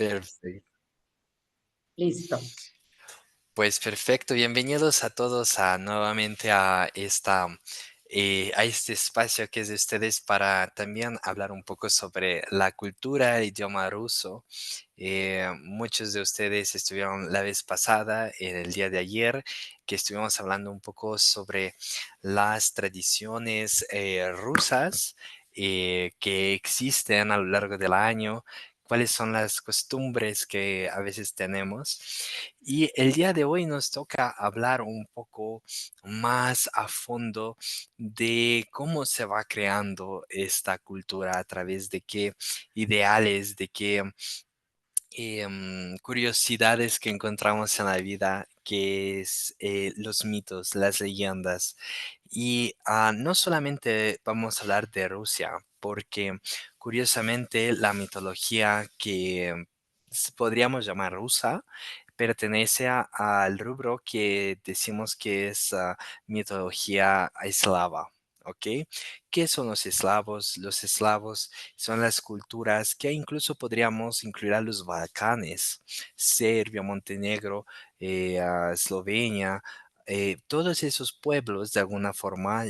Perfecto. Listo. Pues perfecto, bienvenidos a todos nuevamente a este espacio que es de ustedes para también hablar un poco sobre la cultura, el idioma ruso. Muchos de ustedes estuvieron la vez pasada, en el día de ayer, que estuvimos hablando un poco sobre las tradiciones rusas que existen a lo largo del año, cuáles son las costumbres que a veces tenemos. Y el día de hoy nos toca hablar un poco más a fondo de cómo se va creando esta cultura, a través de qué ideales, de qué curiosidades que encontramos en la vida, que es los mitos, las leyendas. Y no solamente vamos a hablar de Rusia, porque curiosamente la mitología que podríamos llamar rusa pertenece al rubro que decimos que es mitología eslava. ¿Ok? ¿Qué son los eslavos? Los eslavos son las culturas que incluso podríamos incluir a los Balcanes, Serbia, Montenegro, Eslovenia. Todos esos pueblos de alguna forma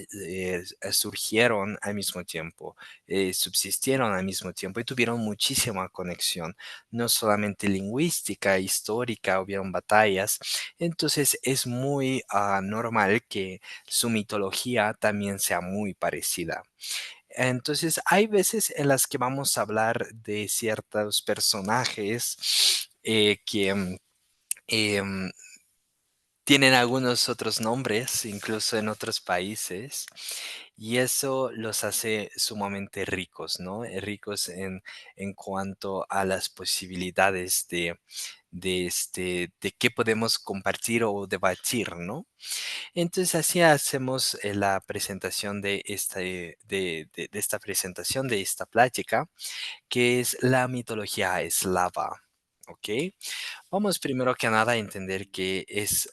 surgieron al mismo tiempo, subsistieron al mismo tiempo y tuvieron muchísima conexión, no solamente lingüística, histórica, hubieron batallas. Entonces es muy normal que su mitología también sea muy parecida. Entonces, hay veces en las que vamos a hablar de ciertos personajes que em, tienen algunos otros nombres, incluso en otros países, y eso los hace sumamente ricos, ¿no? Ricos en cuanto a las posibilidades de qué podemos compartir o debatir, ¿no? Entonces así hacemos la presentación de esta presentación, de esta plática, que es la mitología eslava. ¿Ok? Vamos primero que nada a entender qué es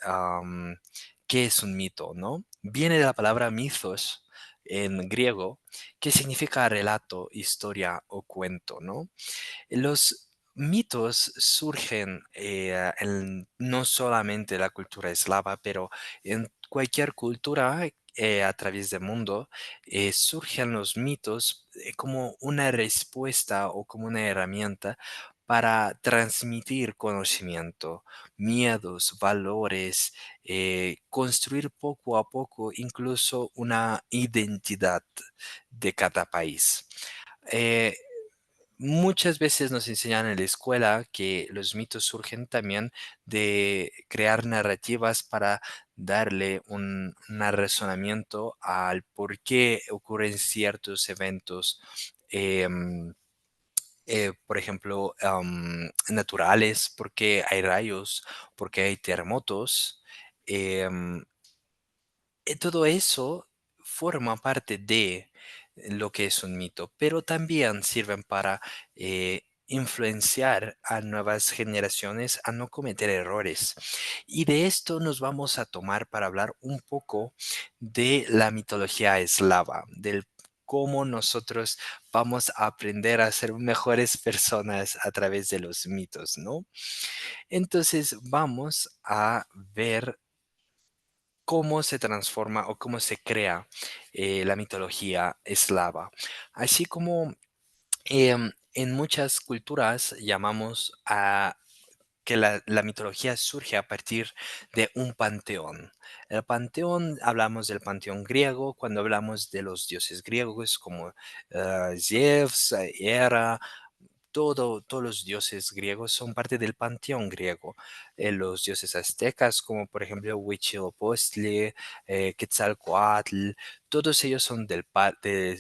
un mito, ¿no? Viene de la palabra mythos en griego, que significa relato, historia o cuento, ¿no? Los mitos surgen no solamente la cultura eslava, pero en cualquier cultura a través del mundo surgen los mitos como una respuesta o como una herramienta para transmitir conocimiento, miedos, valores, construir poco a poco incluso una identidad de cada país. Eh, Muchas veces nos enseñan en la escuela que los mitos surgen también de crear narrativas para darle un razonamiento al por qué ocurren ciertos eventos, em, por ejemplo, naturales, por qué hay rayos, por qué hay terremotos. em, Todo eso forma parte de lo que es un mito, pero también sirven para influenciar a nuevas generaciones a no cometer errores. Y de esto nos vamos a tomar para hablar un poco de la mitología eslava, del cómo nosotros vamos a aprender a ser mejores personas a través de los mitos, ¿no? Entonces vamos a ver cómo se transforma o cómo se crea la mitología eslava. Así como en muchas culturas llamamos a que la mitología surge a partir de un panteón. El panteón, hablamos del panteón griego, cuando hablamos de los dioses griegos como Zeus, Hera, todos los dioses griegos son parte del panteón griego. Los dioses aztecas, como por ejemplo Huitzilopochtli, Quetzalcóatl, todos ellos son de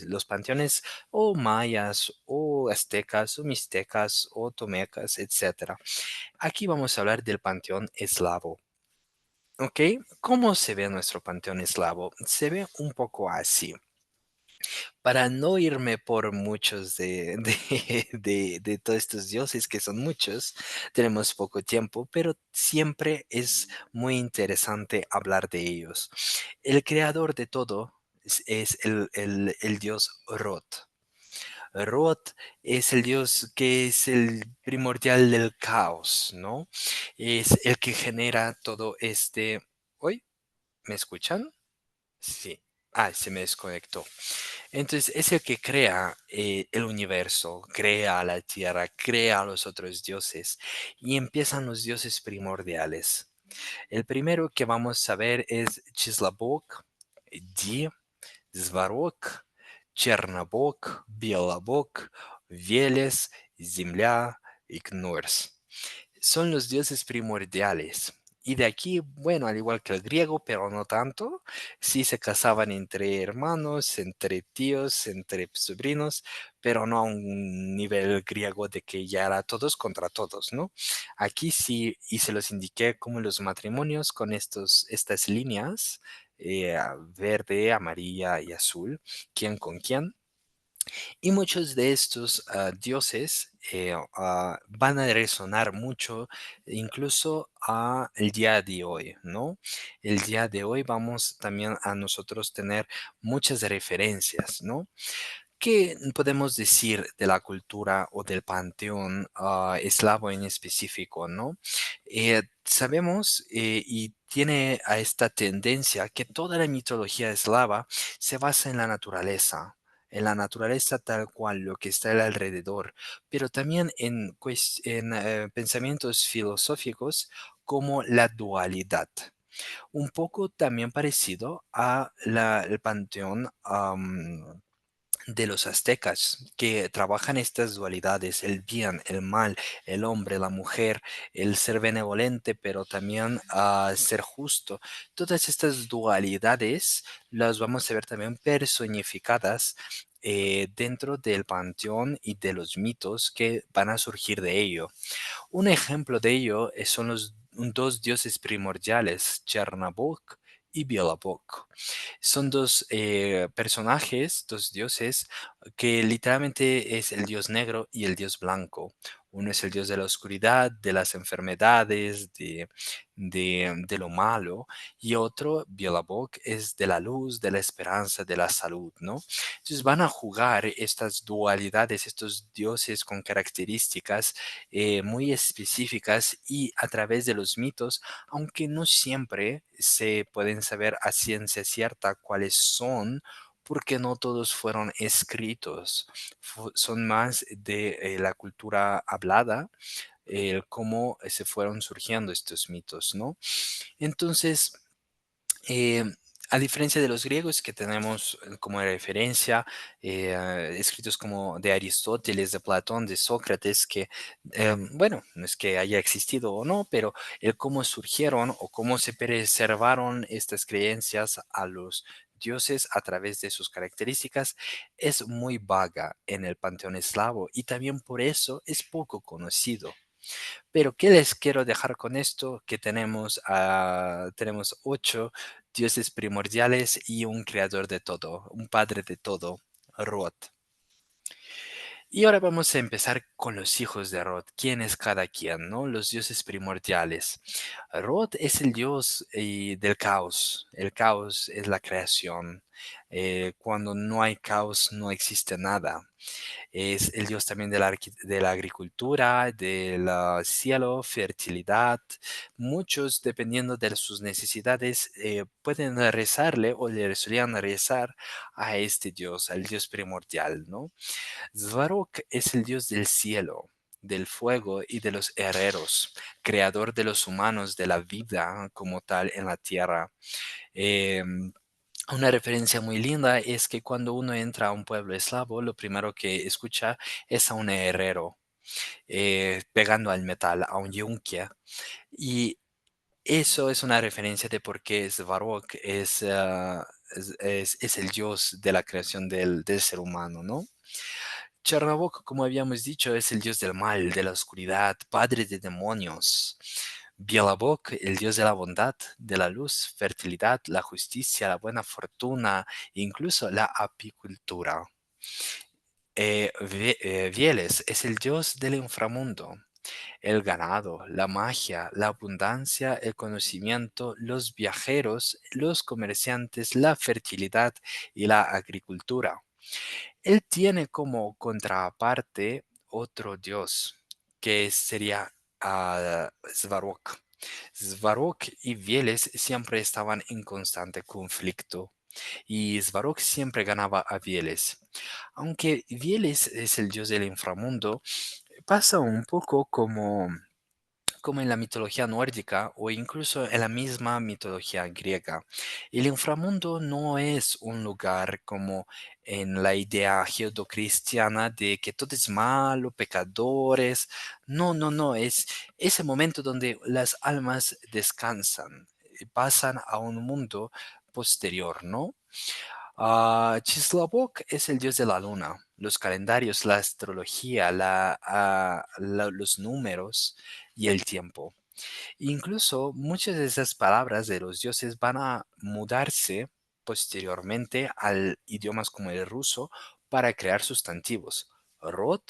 los panteones o mayas, o aztecas, o mixtecas, o tomecas, etcétera. Aquí vamos a hablar del panteón eslavo. ¿Ok? ¿Cómo se ve nuestro panteón eslavo? Se ve un poco así. Para no irme por muchos de todos estos dioses, que son muchos, tenemos poco tiempo, pero siempre es muy interesante hablar de ellos. El creador de todo es el dios Rod. Rod es el dios que es el primordial del caos, ¿no? Es el que genera todo este... ¿Hoy? ¿Me escuchan? Sí. Ah, se me desconectó. Entonces es el que crea el universo, crea la tierra, crea a los otros dioses y empiezan los dioses primordiales. El primero que vamos a ver es Chislabok, Di, Svarok, Chernabog, Bielabog, Veles, Земля y Knurs. Son los dioses primordiales. Y de aquí, bueno, al igual que el griego, pero no tanto, sí se casaban entre hermanos, entre tíos, entre sobrinos, pero no a un nivel griego de que ya era todos contra todos, ¿no? Aquí sí, y se los indiqué como los matrimonios con estas líneas, verde, amarilla y azul, quién con quién. Y muchos de estos dioses van a resonar mucho incluso a el día de hoy, ¿no? El día de hoy vamos también a nosotros tener muchas referencias, ¿no? ¿Qué podemos decir de la cultura o del panteón eslavo en específico, no? Sabemos y tiene a esta tendencia que toda la mitología eslava se basa en la naturaleza tal cual, lo que está alrededor, pero también en pensamientos filosóficos como la dualidad. Un poco también parecido a el panteón de los aztecas, que trabajan estas dualidades, el bien, el mal, el hombre, la mujer, el ser benevolente, pero también ser justo. Todas estas dualidades las vamos a ver también personificadas dentro del panteón y de los mitos que van a surgir de ello. Un ejemplo de ello son los dos dioses primordiales, Chernabog y Bielabog. Son dos personajes, dos dioses, que literalmente es el dios negro y el dios blanco. Uno es el dios de la oscuridad, de las enfermedades, de lo malo, y otro, Bielabog, es de la luz, de la esperanza, de la salud, ¿no? Entonces van a jugar estas dualidades, estos dioses con características muy específicas y a través de los mitos, aunque no siempre se pueden saber a ciencia cierta cuáles son, porque no todos fueron escritos. Son más de la cultura hablada, cómo se fueron surgiendo estos mitos, ¿no? Entonces, eh, a diferencia de los griegos que tenemos como referencia escritos como de Aristóteles, de Platón, de Sócrates, que, bueno, no es que haya existido o no, pero el cómo surgieron o cómo se preservaron estas creencias a los dioses a través de sus características es muy vaga en el panteón eslavo y también por eso es poco conocido. Pero, ¿qué les quiero dejar con esto? Que tenemos 8 dioses primordiales y un creador de todo, un padre de todo, Rod. Y ahora vamos a empezar con los hijos de Rod. ¿Quién es cada quien, no? Los dioses primordiales. Rod es el dios del caos. El caos es la creación. Cuando no hay caos, no existe nada. Es el dios también de la agricultura, del cielo, fertilidad. Muchos, dependiendo de sus necesidades, pueden rezarle o le solían rezar a este dios, al dios primordial, ¿no? Svarog es el dios del cielo, del fuego y de los herreros, creador de los humanos, de la vida como tal en la tierra. Em, una referencia muy linda es que cuando uno entra a un pueblo eslavo, lo primero que escucha es a un herrero pegando al metal, a un yunque. Y eso es una referencia de por qué Svarog es el dios de la creación del ser humano, ¿no? Charnabok, como habíamos dicho, es el dios del mal, de la oscuridad, padre de demonios. Bielabok, el dios de la bondad, de la luz, fertilidad, la justicia, la buena fortuna, incluso la apicultura. Vieles es el dios del inframundo, el ganado, la magia, la abundancia, el conocimiento, los viajeros, los comerciantes, la fertilidad y la agricultura. Él tiene como contraparte otro dios, que sería Svarog. Svarog y Vieles siempre estaban en constante conflicto y Svarog siempre ganaba a Vieles. Aunque Vieles es el dios del inframundo, pasa un poco como en la mitología nórdica o incluso en la misma mitología griega. El inframundo no es un lugar como en la idea judeocristiana de que todo es malo, pecadores. No, no, no, es ese momento donde las almas descansan, pasan a un mundo posterior, ¿no? Chislabok es el dios de la luna, los calendarios, la astrología, los números y el tiempo. Incluso muchas de esas palabras de los dioses van a mudarse posteriormente al idiomas como el ruso para crear sustantivos. Rod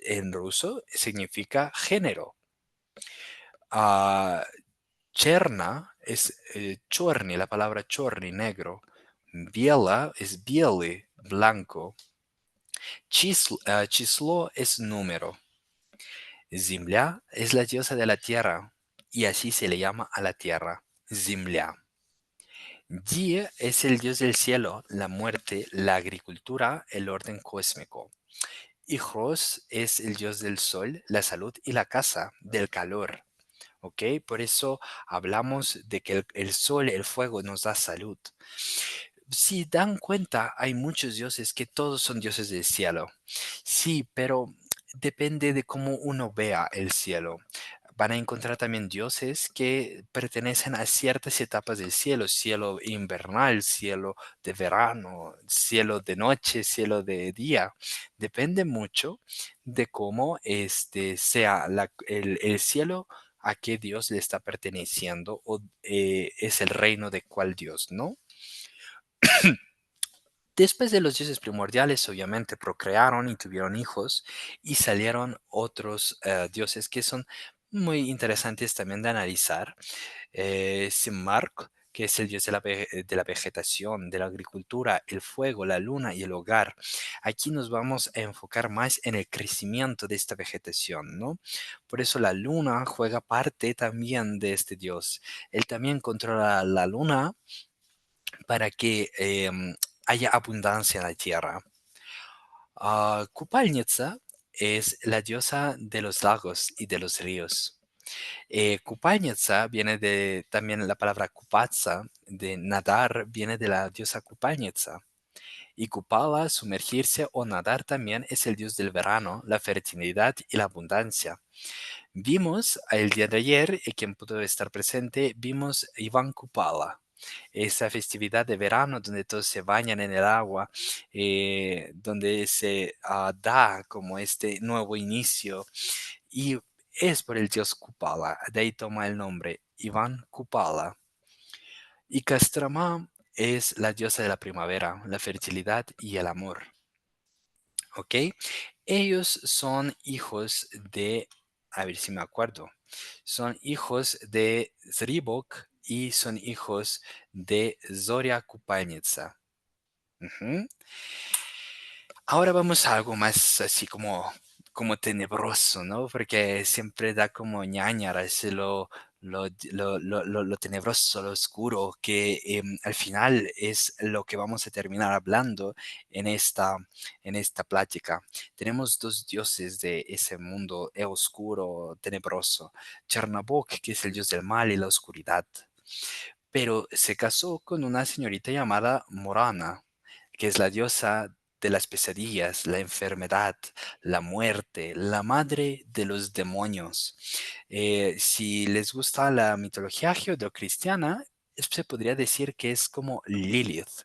en ruso significa género. Ah, Cherna es chorni, la palabra chorni, negro. Biela es bieli, blanco. Chislo es número. Земля es la diosa de la tierra y así se le llama a la tierra, Земля. Di es el dios del cielo, la muerte, la agricultura, el orden cósmico. Hijos es el dios del sol, la salud y la casa, del calor. ¿Ok? Por eso hablamos de que el sol, el fuego nos da salud. Si dan cuenta, hay muchos dioses que todos son dioses del cielo. Sí, pero depende de cómo uno vea el cielo. Van a encontrar también dioses que pertenecen a ciertas etapas del cielo, cielo invernal, cielo de verano, cielo de noche, cielo de día. Depende mucho de cómo este sea el cielo, a qué Dios le está perteneciendo o es el reino de cuál Dios, ¿no? Después de los dioses primordiales, obviamente, procrearon y tuvieron hijos y salieron otros dioses que son muy interesantes también de analizar. Simmark, que es el dios de la vegetación, de la agricultura, el fuego, la luna y el hogar. Aquí nos vamos a enfocar más en el crecimiento de esta vegetación, ¿no? Por eso la luna juega parte también de este dios. Él también controla la luna para que haya abundancia en la tierra. Kupalnitsa es la diosa de los lagos y de los ríos. Kupalnitsa viene de también la palabra kupatsa, de nadar, viene de la diosa Kupalnitsa. Y Kupala, sumergirse o nadar también es el dios del verano, la fertilidad y la abundancia. Vimos el día de ayer, y quien pudo estar presente, vimos Iván Kupala, esa festividad de verano donde todos se bañan en el agua, donde se da como este nuevo inicio y es por el dios Kupala, de ahí toma el nombre Iván Kupala. Y Castrama es la diosa de la primavera, la fertilidad y el amor. ¿Ok? Ellos son hijos de, a ver si me acuerdo, son hijos de Zribok y son hijos de Zoria Kupalnitsa. Ujú. Ahora vamos a algo más así como tenebroso, ¿no? Porque siempre da como ñáñaras lo tenebroso, lo oscuro, que al final es lo que vamos a terminar hablando en esta plática. Tenemos dos dioses de ese mundo oscuro, tenebroso. Chernabog, que es el dios del mal y la oscuridad, pero se casó con una señorita llamada Morana, que es la diosa de las pesadillas, la enfermedad, la muerte, la madre de los demonios. Si les gusta la mitología judeocristiana, se podría decir que es como Lilith.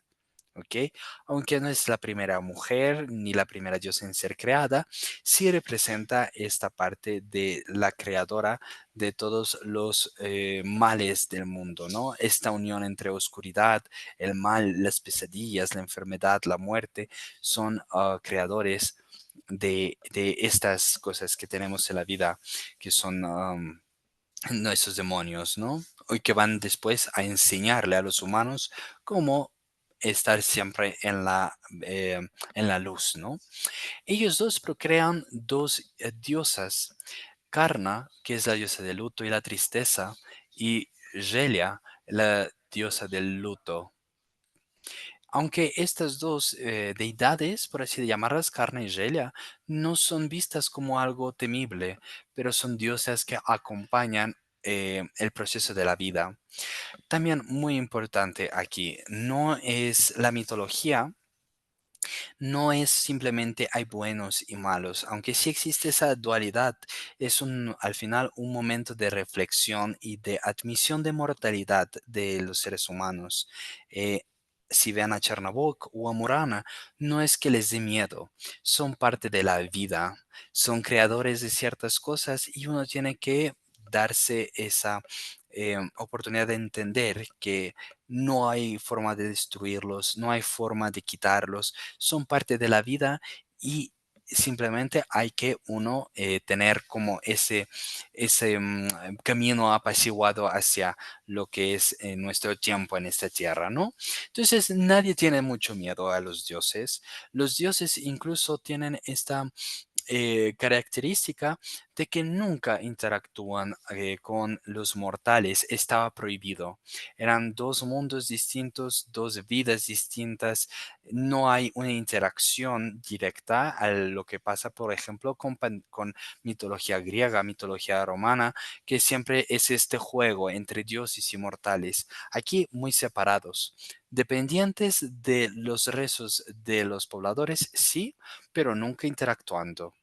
¿Ok? Aunque no es la primera mujer ni la primera diosa en ser creada, sí representa esta parte de la creadora de todos los males del mundo, ¿no? Esta unión entre oscuridad, el mal, las pesadillas, la enfermedad, la muerte, son creadores de estas cosas que tenemos en la vida, que son nuestros demonios, ¿no? Y que van después a enseñarle a los humanos cómo estar siempre en la luz, ¿no? Ellos dos procrean dos diosas, Karna, que es la diosa del luto y la tristeza, y Relia, la diosa del luto. Aunque estas dos deidades, por así llamarlas, Karna y Relia, no son vistas como algo temible, pero son diosas que acompañan el proceso de la vida. También muy importante aquí, no es la mitología, no es simplemente hay buenos y malos, aunque sí existe esa dualidad, es al final un momento de reflexión y de admisión de mortalidad de los seres humanos. Eh, si vean a Chernabog o a Murana, no es que les dé miedo, son parte de la vida, son creadores de ciertas cosas y uno tiene que darse esa oportunidad de entender que no hay forma de destruirlos, no hay forma de quitarlos, son parte de la vida y simplemente hay que uno tener como ese camino apaciguado hacia lo que es nuestro tiempo en esta tierra, ¿no? Entonces nadie tiene mucho miedo a los dioses. Los dioses incluso tienen esta característica de que nunca interactúan con los mortales. Estaba prohibido. Eran dos mundos distintos, dos vidas distintas. No hay una interacción directa a lo que pasa, por ejemplo, con mitología griega, mitología romana, que siempre es este juego entre dioses y mortales. Aquí muy separados. Dependientes de los rezos de los pobladores, sí, pero nunca interactuando.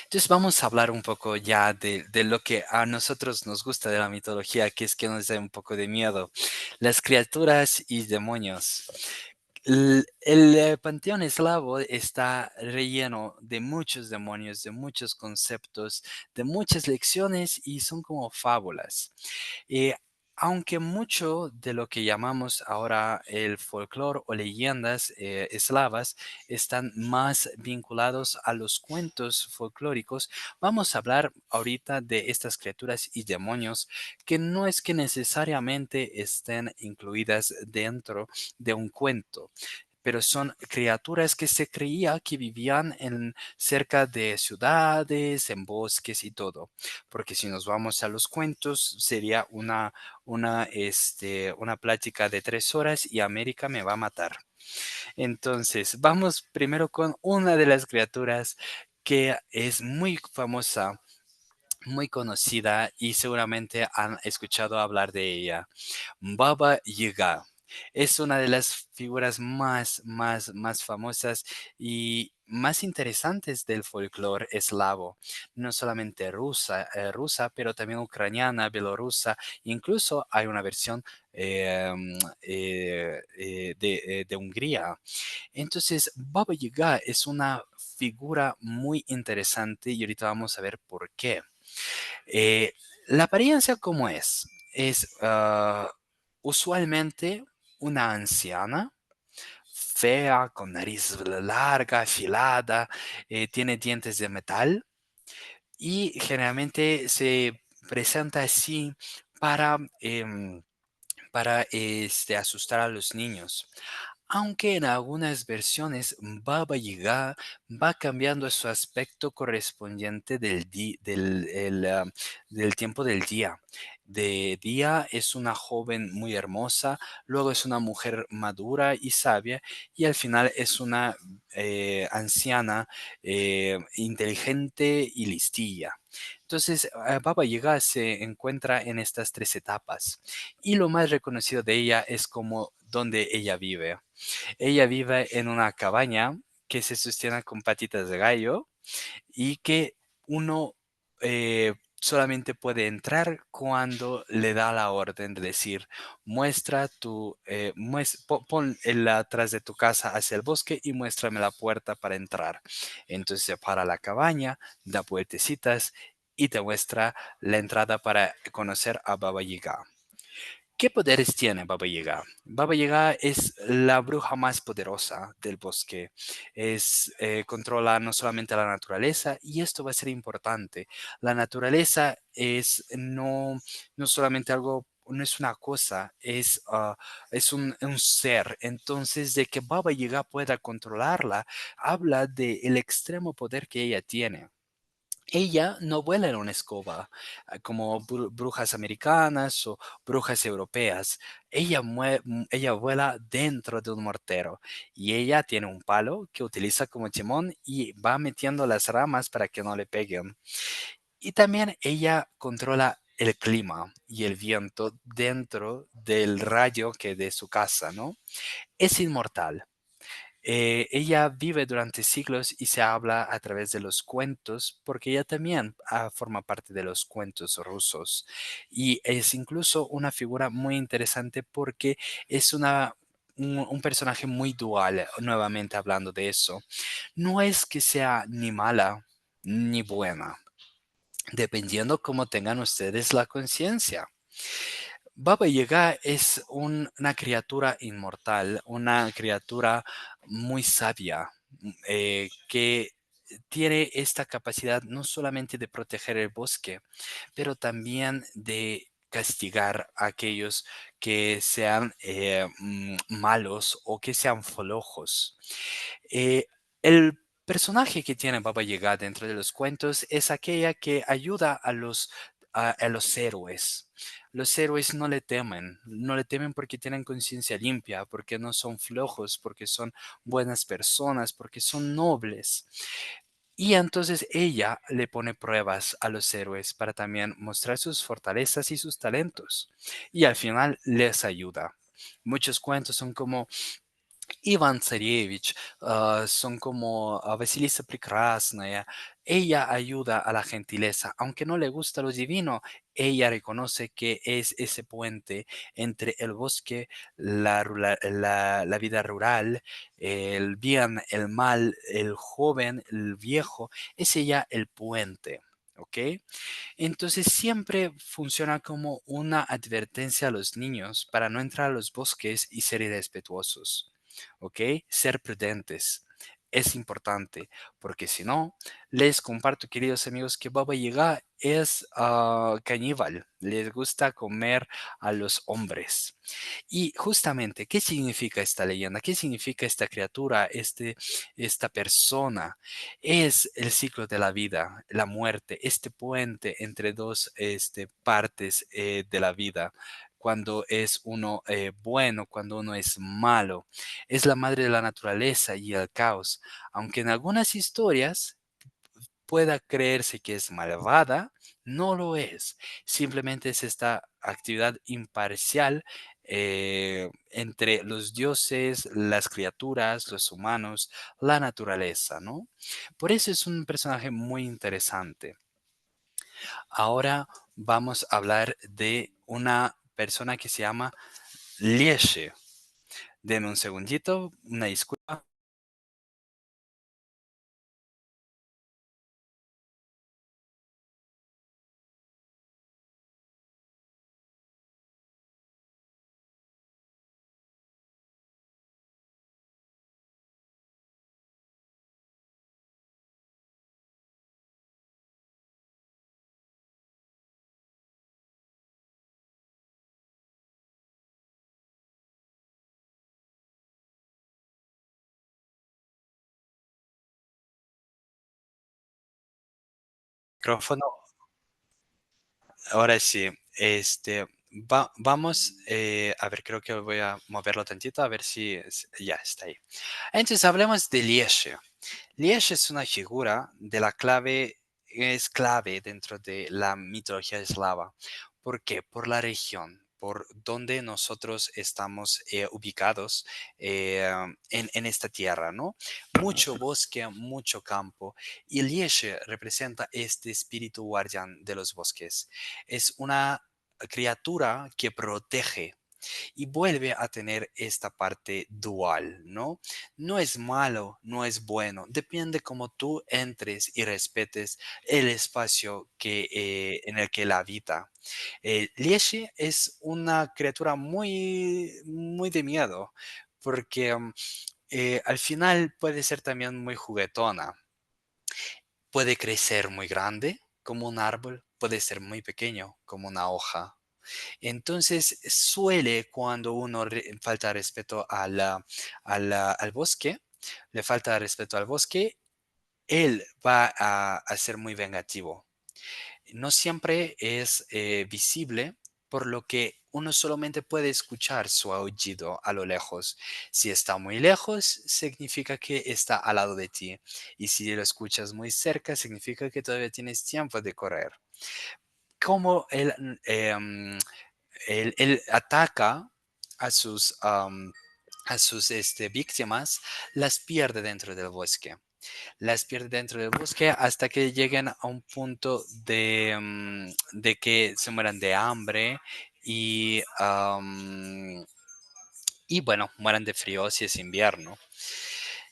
Entonces vamos a hablar un poco ya de lo que a nosotros nos gusta de la mitología, que es que nos da un poco de miedo. Las criaturas y demonios. El panteón eslavo está relleno de muchos demonios, de muchos conceptos, de muchas lecciones y son como fábulas. Eh, Aunque mucho de lo que llamamos ahora el folclore o leyendas eslavas están más vinculados a los cuentos folclóricos, vamos a hablar ahorita de estas criaturas y demonios que no es que necesariamente estén incluidas dentro de un cuento, pero son criaturas que se creía que vivían en cerca de ciudades, en bosques y todo. Porque si nos vamos a los cuentos, sería una plática de 3 horas y América me va a matar. Entonces, vamos primero con una de las criaturas que es muy famosa, muy conocida y seguramente han escuchado hablar de ella. Baba Yaga. Es una de las figuras más famosas y más interesantes del folclore eslavo, no solamente rusa, pero también ucraniana, bielorrusa, incluso hay una versión de Hungría. Entonces, Baba Yaga es una figura muy interesante y ahorita vamos a ver por qué. Eh, la apariencia, ¿cómo es? Es usualmente una anciana, fea, con nariz larga, afilada, tiene dientes de metal y generalmente se presenta así para, para asustar a los niños. Aunque en algunas versiones Baba Yaga va cambiando su aspecto correspondiente del tiempo del día. De día es una joven muy hermosa, luego es una mujer madura y sabia y al final es una anciana inteligente y listilla. Entonces, Baba Yaga se encuentra en estas 3 etapas y lo más reconocido de ella es como donde ella vive. Ella vive en una cabaña que se sostiene con patitas de gallo y que uno solamente puede entrar cuando le da la orden de decir, pon el atrás de tu casa hacia el bosque y muéstrame la puerta para entrar. Entonces se para la cabaña, da vueltecitas y te muestra la entrada para conocer a Baba Yaga. ¿Qué poderes tiene Baba Yaga? Baba Yaga es la bruja más poderosa del bosque. Controla no solamente la naturaleza, y esto va a ser importante. La naturaleza es no solamente algo no es una cosa, es un ser. Entonces, de que Baba Yaga pueda controlarla, habla del extremo poder que ella tiene. Ella no vuela en una escoba, como brujas americanas o brujas europeas. Ella vuela dentro de un mortero y ella tiene un palo que utiliza como timón y va metiendo las ramas para que no le peguen. Y también ella controla el clima y el viento dentro del rayo que de su casa, ¿no? Es inmortal. Ella vive durante siglos y se habla a través de los cuentos, porque ella también forma parte de los cuentos rusos. Y es incluso una figura muy interesante porque es un personaje muy dual, nuevamente hablando de eso. No es que sea ni mala ni buena, dependiendo cómo tengan ustedes la conciencia. Baba Yaga es una criatura inmortal, una criatura muy sabia, que tiene esta capacidad no solamente de proteger el bosque, pero también de castigar a aquellos que sean malos o que sean flojos. Eh, el personaje que tiene Baba Yaga dentro de los cuentos es aquella que ayuda a los héroes. Los héroes no le temen porque tienen conciencia limpia, porque no son flojos, porque son buenas personas, porque son nobles. Y entonces ella le pone pruebas a los héroes para también mostrar sus fortalezas y sus talentos. Y al final les ayuda. Muchos cuentos son como Iván Царевич, son como Vasilisa Prekrasnaya. Ella ayuda a la gentileza, aunque no le gusta lo divino, ella reconoce que es ese puente entre el bosque, la vida rural, el bien, el mal, el joven, el viejo, es ella el puente. ¿Ok? Entonces siempre funciona como una advertencia a los niños para no entrar a los bosques y ser irrespetuosos. ¿Ok? Ser prudentes. Es importante, porque si no, les comparto, queridos amigos, que Baba Yaga es caníbal, les gusta comer a los hombres. Y justamente, ¿qué significa esta leyenda? ¿Qué significa esta criatura, esta persona? Es el ciclo de la vida, la muerte, este puente entre dos partes de la vida. Cuando es uno bueno, cuando uno es malo. Es la madre de la naturaleza y el caos. Aunque en algunas historias pueda creerse que es malvada, no lo es. Simplemente es esta actividad imparcial entre los dioses, las criaturas, los humanos, la naturaleza, ¿no? Por eso es un personaje muy interesante. Ahora vamos a hablar de una persona que se llama Lieshe. Denme un segundito, una disculpa. Micrófono. Ahora sí, vamos, a ver, creo que voy a moverlo tantito, a ver si ya está ahí. Entonces, hablemos de Lieshe. Lieshe es una figura de la clave, es clave dentro de la mitología eslava. ¿Por qué? Por la región, por donde nosotros estamos ubicados en esta tierra, ¿no? Mucho bosque, mucho campo. Y Lieshe representa este espíritu guardián de los bosques. Es una criatura que protege y vuelve a tener esta parte dual, ¿no? No es malo, no es bueno, depende cómo tú entres y respetes el espacio en el que él habita. Lieshi es una criatura muy de miedo, porque al final puede ser también muy juguetona. Puede crecer muy grande como un árbol, puede ser muy pequeño como una hoja. Entonces, suele cuando uno falta respeto al bosque, le falta respeto al bosque, él va a ser muy vengativo. No siempre es visible, por lo que uno solamente puede escuchar su aullido a lo lejos. Si está muy lejos, significa que está al lado de ti. Y si lo escuchas muy cerca, significa que todavía tienes tiempo de correr. Como él ataca a sus víctimas, las pierde dentro del bosque. Las pierde dentro del bosque hasta que lleguen a un punto de que se mueran de hambre y, y bueno, mueran de frío si es invierno.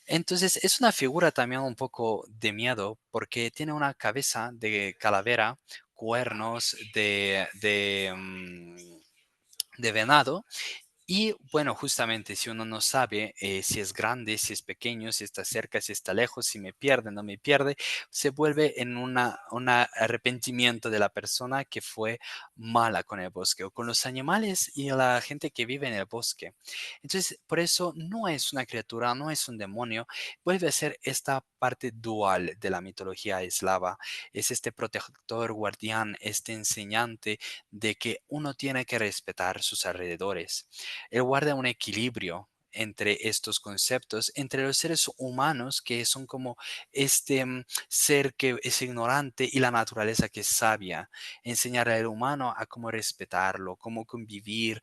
Entonces es una figura también un poco de miedo porque tiene una cabeza de calavera, cuernos de venado y bueno, justamente si uno no sabe si es grande, si es pequeño, si está cerca, si está lejos, si me pierde, no me pierde, se vuelve en un arrepentimiento de la persona que fue mala con el bosque o con los animales y la gente que vive en el bosque. Entonces, por eso no es una criatura, no es un demonio, vuelve a ser esta parte dual de la mitología eslava. Es este protector, guardián, este enseñante de que uno tiene que respetar sus alrededores. Él guarda un equilibrio entre estos conceptos, entre los seres humanos que son como este ser que es ignorante y la naturaleza que es sabia. Enseñar al humano a cómo respetarlo, cómo convivir,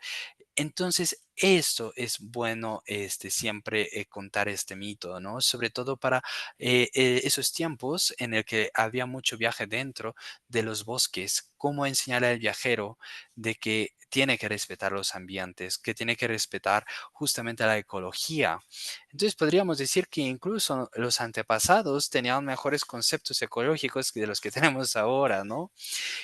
entonces, esto es bueno siempre contar este mito, ¿no? Sobre todo para esos tiempos en el que había mucho viaje dentro de los bosques, cómo enseñarle al viajero de que tiene que respetar los ambientes, que tiene que respetar justamente la ecología. Entonces, podríamos decir que incluso los antepasados tenían mejores conceptos ecológicos que de los que tenemos ahora, ¿no?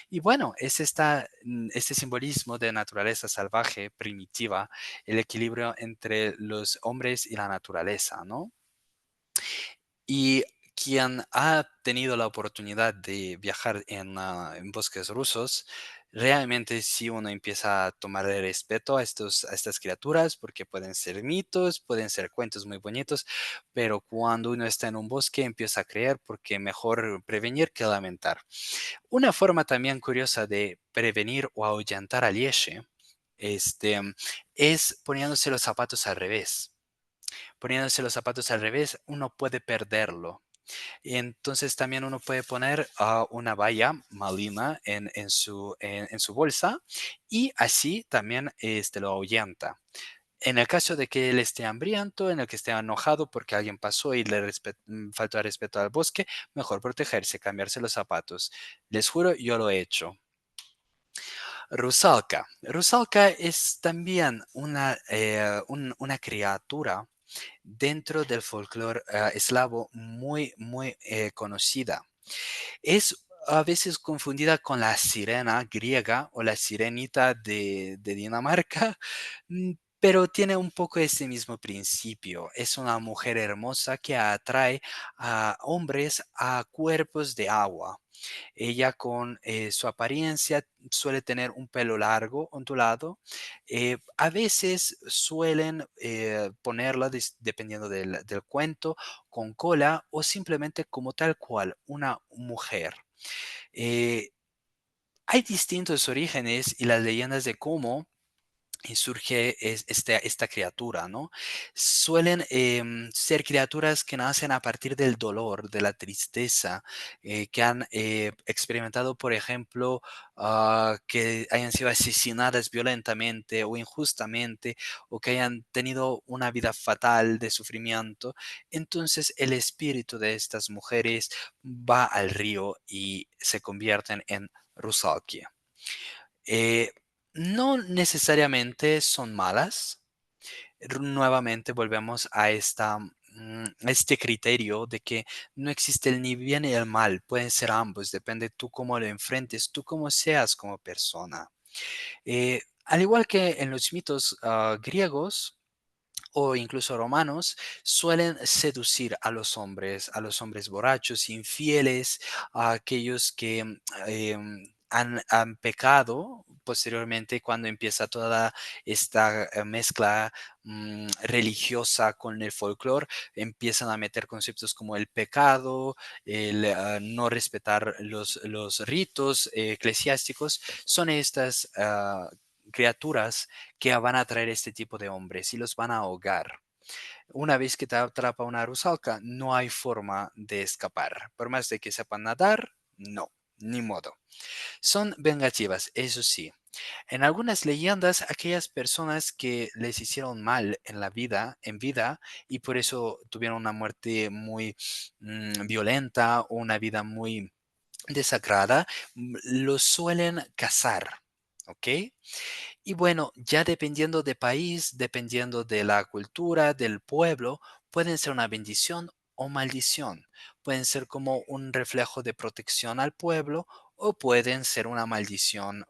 Y bueno, es este simbolismo de naturaleza salvaje, primitiva, el equilibrio entre los hombres y la naturaleza, ¿no? Y quien ha tenido la oportunidad de viajar en bosques rusos, realmente sí uno empieza a tomarle respeto a estas criaturas porque pueden ser mitos, pueden ser cuentos muy bonitos, pero cuando uno está en un bosque empieza a creer porque mejor prevenir que lamentar. Una forma también curiosa de prevenir o ahuyentar al Yeshe este, es poniéndose los zapatos al revés. Poniéndose los zapatos al revés, uno puede perderlo. Y entonces también uno puede poner una valla malina en su bolsa y así también lo ahuyenta. En el caso de que él esté hambriento, en el que esté enojado porque alguien pasó y faltó el respeto al bosque, mejor protegerse, cambiarse los zapatos. Les juro, yo lo he hecho. Rusalka. Rusalka es también una criatura dentro del folclore eslavo muy conocida. Es a veces confundida con la sirena griega o la sirenita de Dinamarca, pero tiene un poco ese mismo principio. Es una mujer hermosa que atrae a hombres a cuerpos de agua. Ella con su apariencia suele tener un pelo largo, ondulado. A veces suelen ponerla, dependiendo del cuento, con cola o simplemente como tal cual, una mujer. Eh, Hay distintos orígenes y las leyendas de cómo surge esta criatura, ¿no? Suelen ser criaturas que nacen a partir del dolor, de la tristeza, que han experimentado, por ejemplo, que hayan sido asesinadas violentamente o injustamente, o que hayan tenido una vida fatal de sufrimiento. Entonces el espíritu de estas mujeres va al río y se convierten en Rusalkia. Eh, no necesariamente son malas. Nuevamente volvemos a este criterio de que no existe el ni bien ni el mal, pueden ser ambos, depende tú cómo lo enfrentes, tú cómo seas como persona. Al igual que en los mitos griegos, o incluso romanos, suelen seducir a los hombres borrachos, infieles, a aquellos que han pecado posteriormente cuando empieza toda esta mezcla religiosa con el folclore, empiezan a meter conceptos como el pecado, el no respetar los ritos eclesiásticos. Son estas criaturas que van a traer este tipo de hombres y los van a ahogar. Una vez que te atrapa una rusalka, no hay forma de escapar. Por más de que sepan nadar, no, ni modo. Son vengativas, eso sí. En algunas leyendas, aquellas personas que les hicieron mal en la vida, en vida, y por eso tuvieron una muerte muy violenta o una vida muy desagrada, los suelen cazar. ¿Ok? Y bueno, ya dependiendo de país, dependiendo de la cultura, del pueblo, pueden ser una bendición o maldición. Pueden ser como un reflejo de protección al pueblo o pueden ser una maldición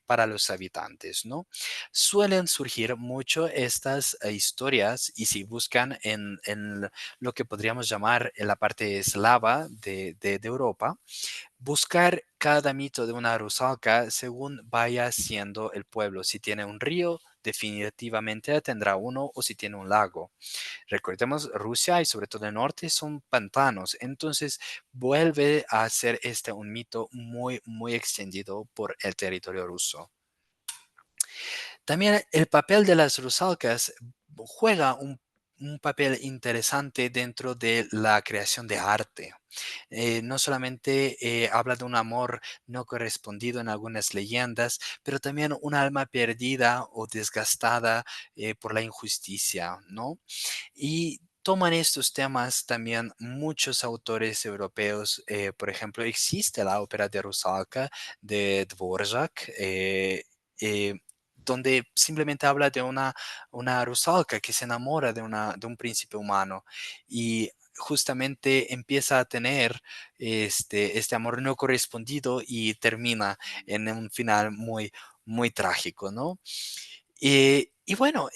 para los habitantes, ¿no? Suelen surgir mucho estas historias y si buscan en lo que podríamos llamar en la parte eslava de Europa, buscar cada mito de una rusalka según vaya siendo el pueblo. Si tiene un río, definitivamente tendrá uno, o si tiene un lago. Recordemos, Rusia y sobre todo el norte son pantanos, entonces vuelve a ser este un mito muy, muy extendido por el territorio ruso. También el papel de las rusalkas juega un papel interesante dentro de la creación de arte. No solamente habla de un amor no correspondido en algunas leyendas, pero también un alma perdida o desgastada por la injusticia, ¿no? Y toman estos temas también muchos autores europeos. Por ejemplo, existe la ópera de Rusalka de Dvorak, eh, donde simplemente habla de una rusalka que se enamora de un príncipe humano y justamente empieza a tener este amor no correspondido y termina en un final muy, muy trágico, ¿no? Y bueno,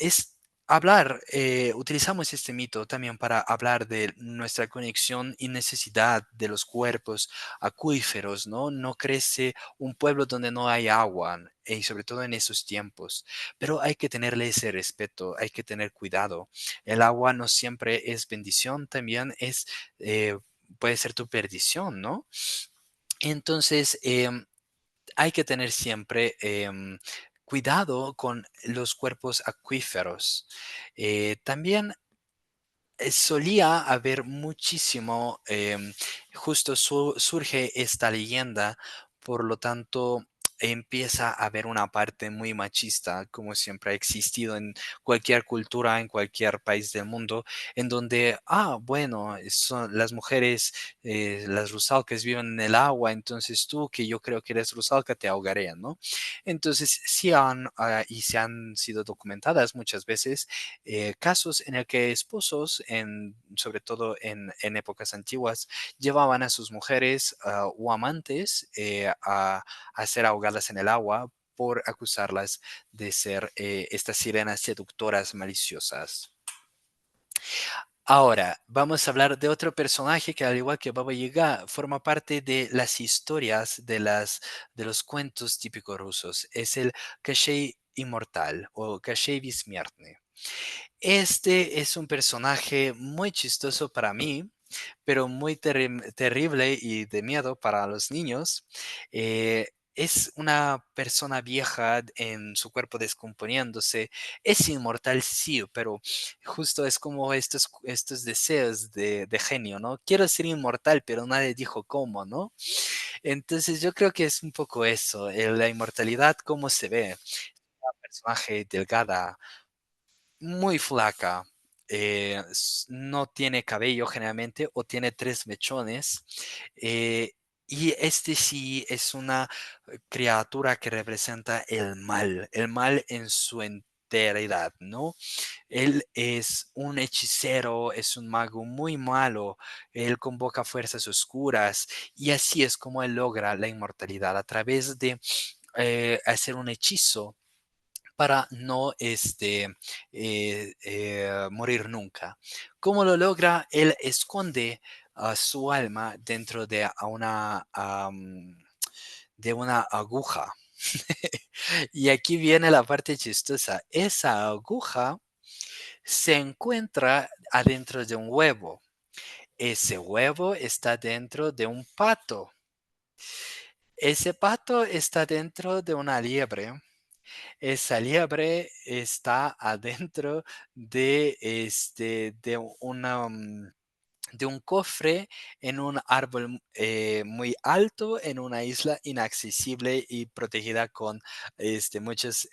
utilizamos este mito también para hablar de nuestra conexión y necesidad de los cuerpos acuíferos, ¿no? No crece un pueblo donde no hay agua, y sobre todo en esos tiempos. Pero hay que tenerle ese respeto, hay que tener cuidado. El agua no siempre es bendición, también puede ser tu perdición, ¿no? Entonces, hay que tener siempre cuidado con los cuerpos acuíferos. También solía haber muchísimo, justo surge esta leyenda, por lo tanto empieza a haber una parte muy machista, como siempre ha existido en cualquier cultura, en cualquier país del mundo, en donde, bueno, son las mujeres, las rusalkas viven en el agua, entonces tú, que yo creo que eres rusalka, te ahogaré, ¿no? Entonces, y se han sido documentadas muchas veces casos en el que esposos, sobre todo en épocas antiguas, llevaban a sus mujeres o amantes a ser ahogadas en el agua por acusarlas de ser estas sirenas seductoras maliciosas. Ahora, vamos a hablar de otro personaje que, al igual que Baba Yaga, forma parte de las historias de los cuentos típicos rusos. Es el Kashey inmortal o Kashey Bissmертный. Este es un personaje muy chistoso para mí, pero muy terrible y de miedo para los niños. Es una persona vieja en su cuerpo descomponiéndose. Es inmortal, sí, pero justo es como estos deseos de genio, ¿no? Quiero ser inmortal, pero nadie dijo cómo, ¿no? Entonces yo creo que es un poco eso, la inmortalidad, cómo se ve. Una personaje delgada, muy flaca, no tiene cabello generalmente o tiene tres mechones. eh, y este sí es una criatura que representa el mal en su enteridad, ¿no? Él es un hechicero, es un mago muy malo, él convoca fuerzas oscuras y así es como él logra la inmortalidad a través de hacer un hechizo para no morir nunca. ¿Cómo lo logra? Él esconde su alma dentro de una aguja. Y aquí viene la parte chistosa. Esa aguja se encuentra adentro de un huevo. Ese huevo está dentro de un pato. Ese pato está dentro de una liebre. Esa liebre está adentro de un cofre en un árbol muy alto, en una isla inaccesible y protegida con muchos,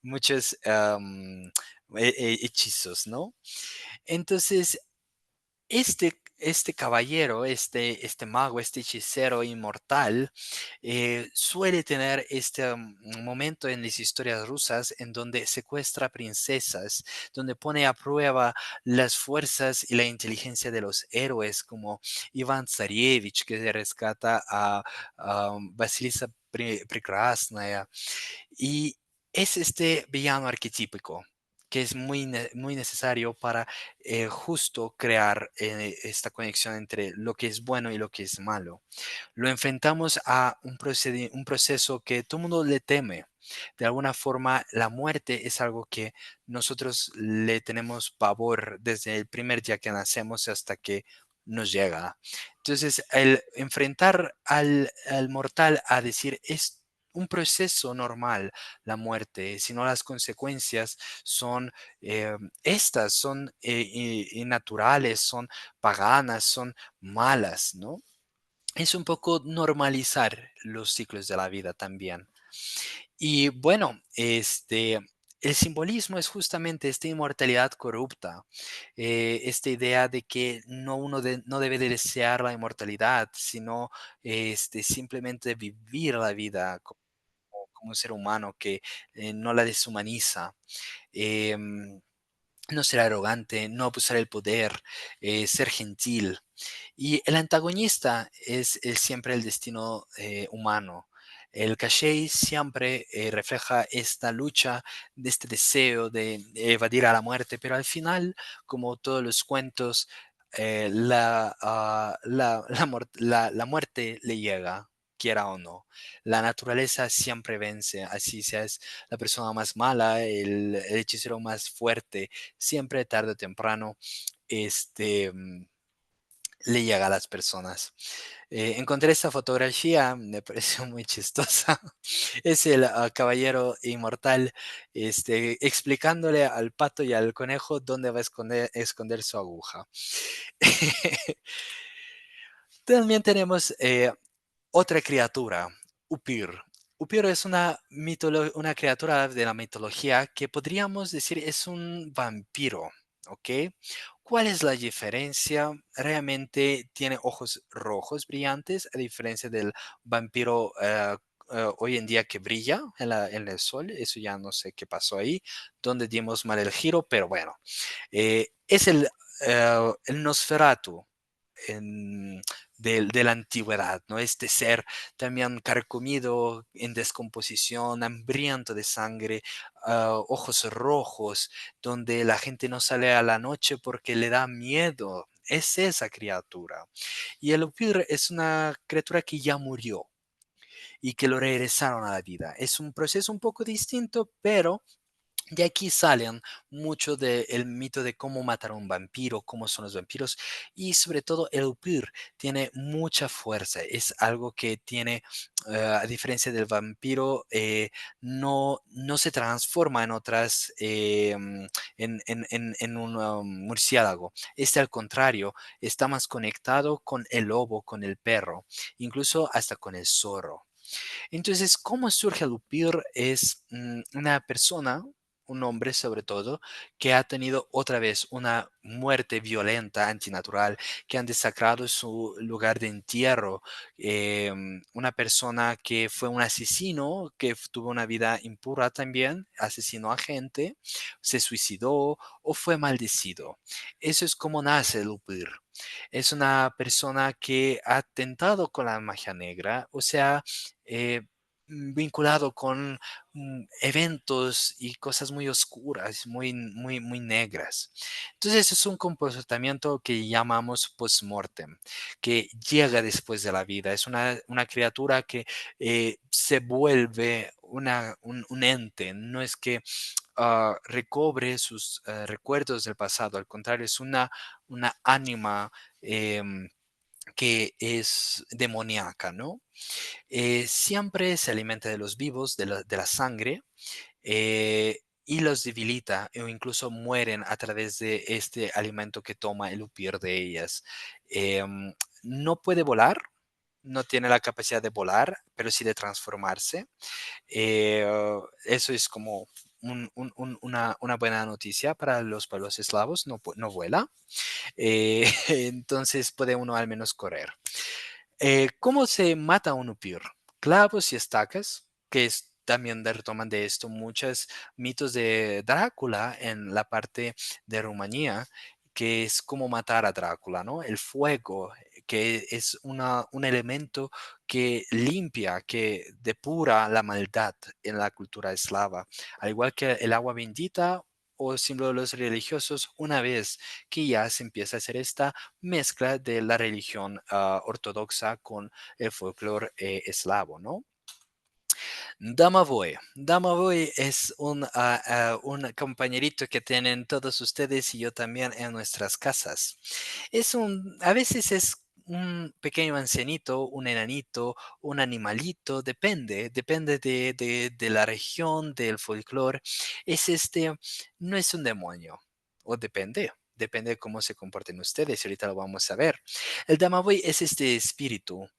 muchos hechizos, ¿no? Entonces, este caballero, este mago, este hechicero inmortal, suele tener este momento en las historias rusas en donde secuestra princesas, donde pone a prueba las fuerzas y la inteligencia de los héroes como Iván Tsarevich, que rescata a Vasilisa Prekrasnaya. Y es este villano arquetípico que es muy necesario para justo crear esta conexión entre lo que es bueno y lo que es malo. Lo enfrentamos a un proceso que todo el mundo le teme. De alguna forma, la muerte es algo que nosotros le tenemos pavor desde el primer día que nacemos hasta que nos llega. Entonces, el enfrentar al mortal a decir es un proceso normal la muerte, sino las consecuencias son estas, son innaturales, son paganas, son malas, ¿no? Es un poco normalizar los ciclos de la vida también. Y bueno, el simbolismo es justamente esta inmortalidad corrupta, esta idea de que no debe de desear la inmortalidad, sino simplemente vivir la vida como un ser humano que no la deshumaniza. Em, no ser arrogante, no abusar del poder, ser gentil. Y el antagonista es siempre el destino humano. El caché siempre refleja esta lucha, de este deseo de evadir a la muerte, pero al final, como todos los cuentos, la muerte le llega, quiera o no. La naturaleza siempre vence, así seas la persona más mala, el hechicero más fuerte, siempre tarde o temprano, este, mm, le llega a las personas. Encontré esta fotografía, me pareció muy chistosa. Es el caballero inmortal explicándole al pato y al conejo dónde va a esconder su aguja. También tenemos otra criatura, Upir. Upir es una criatura de la mitología que podríamos decir es un vampiro, ¿ok? ¿Cuál es la diferencia? Realmente tiene ojos rojos brillantes, a diferencia del vampiro hoy en día que brilla en el sol. Eso ya no sé qué pasó ahí, donde dimos mal el giro, pero bueno. Es el Nosferatu en- de la antigüedad, ¿no? Este ser también carcomido, en descomposición, hambriento de sangre, ojos rojos, donde la gente no sale a la noche porque le da miedo. Es esa criatura. Y el Upir es una criatura que ya murió y que lo regresaron a la vida. Es un proceso un poco distinto, pero de aquí salen mucho del mito de cómo matar a un vampiro, cómo son los vampiros y sobre todo el upir tiene mucha fuerza. Es algo que tiene, a diferencia del vampiro, no se transforma en otras, en un murciélago. Este al contrario, está más conectado con el lobo, con el perro, incluso hasta con el zorro. Entonces, ¿cómo surge Lupir? Es una persona, un hombre sobre todo, que ha tenido otra vez una muerte violenta, antinatural, que han desacrado su lugar de entierro. Una persona que fue un asesino, que tuvo una vida impura también, asesinó a gente, se suicidó o fue maldecido. Eso es como nace Lupir. Es una persona que ha tentado con la magia negra, o sea, vinculado con eventos y cosas muy oscuras, muy negras. Entonces es un comportamiento que llamamos post-mortem, que llega después de la vida. Es una criatura que se vuelve un ente, no es que recobre sus recuerdos del pasado, al contrario, es una ánima em, que es demoníaca, ¿no? Siempre se alimenta de los vivos, de la sangre, y los debilita o incluso mueren a través de este alimento que toma el upir de ellas. No puede volar, no tiene la capacidad de volar, pero sí de transformarse. Eso es como una buena noticia para los pueblos eslavos, no vuela. Entonces puede uno al menos correr. ¿Cómo se mata un upir? Clavos y estacas, que también retoman de esto muchos mitos de Drácula en la parte de Rumanía, que es como matar a Drácula, ¿no? El fuego, que es un elemento que limpia, que depura la maldad en la cultura eslava, al igual que el agua bendita o símbolo de los religiosos, una vez que ya se empieza a hacer esta mezcla de la religión ortodoxa con el folclore eslavo, ¿no? Damavoy. Damavoy es un compañerito que tienen todos ustedes y yo también en nuestras casas. A veces es un pequeño ancianito, un enanito, un animalito, depende de la región, del folclore. No es un demonio, o depende de cómo se comporten ustedes, y ahorita lo vamos a ver. El Damaboy es este espíritu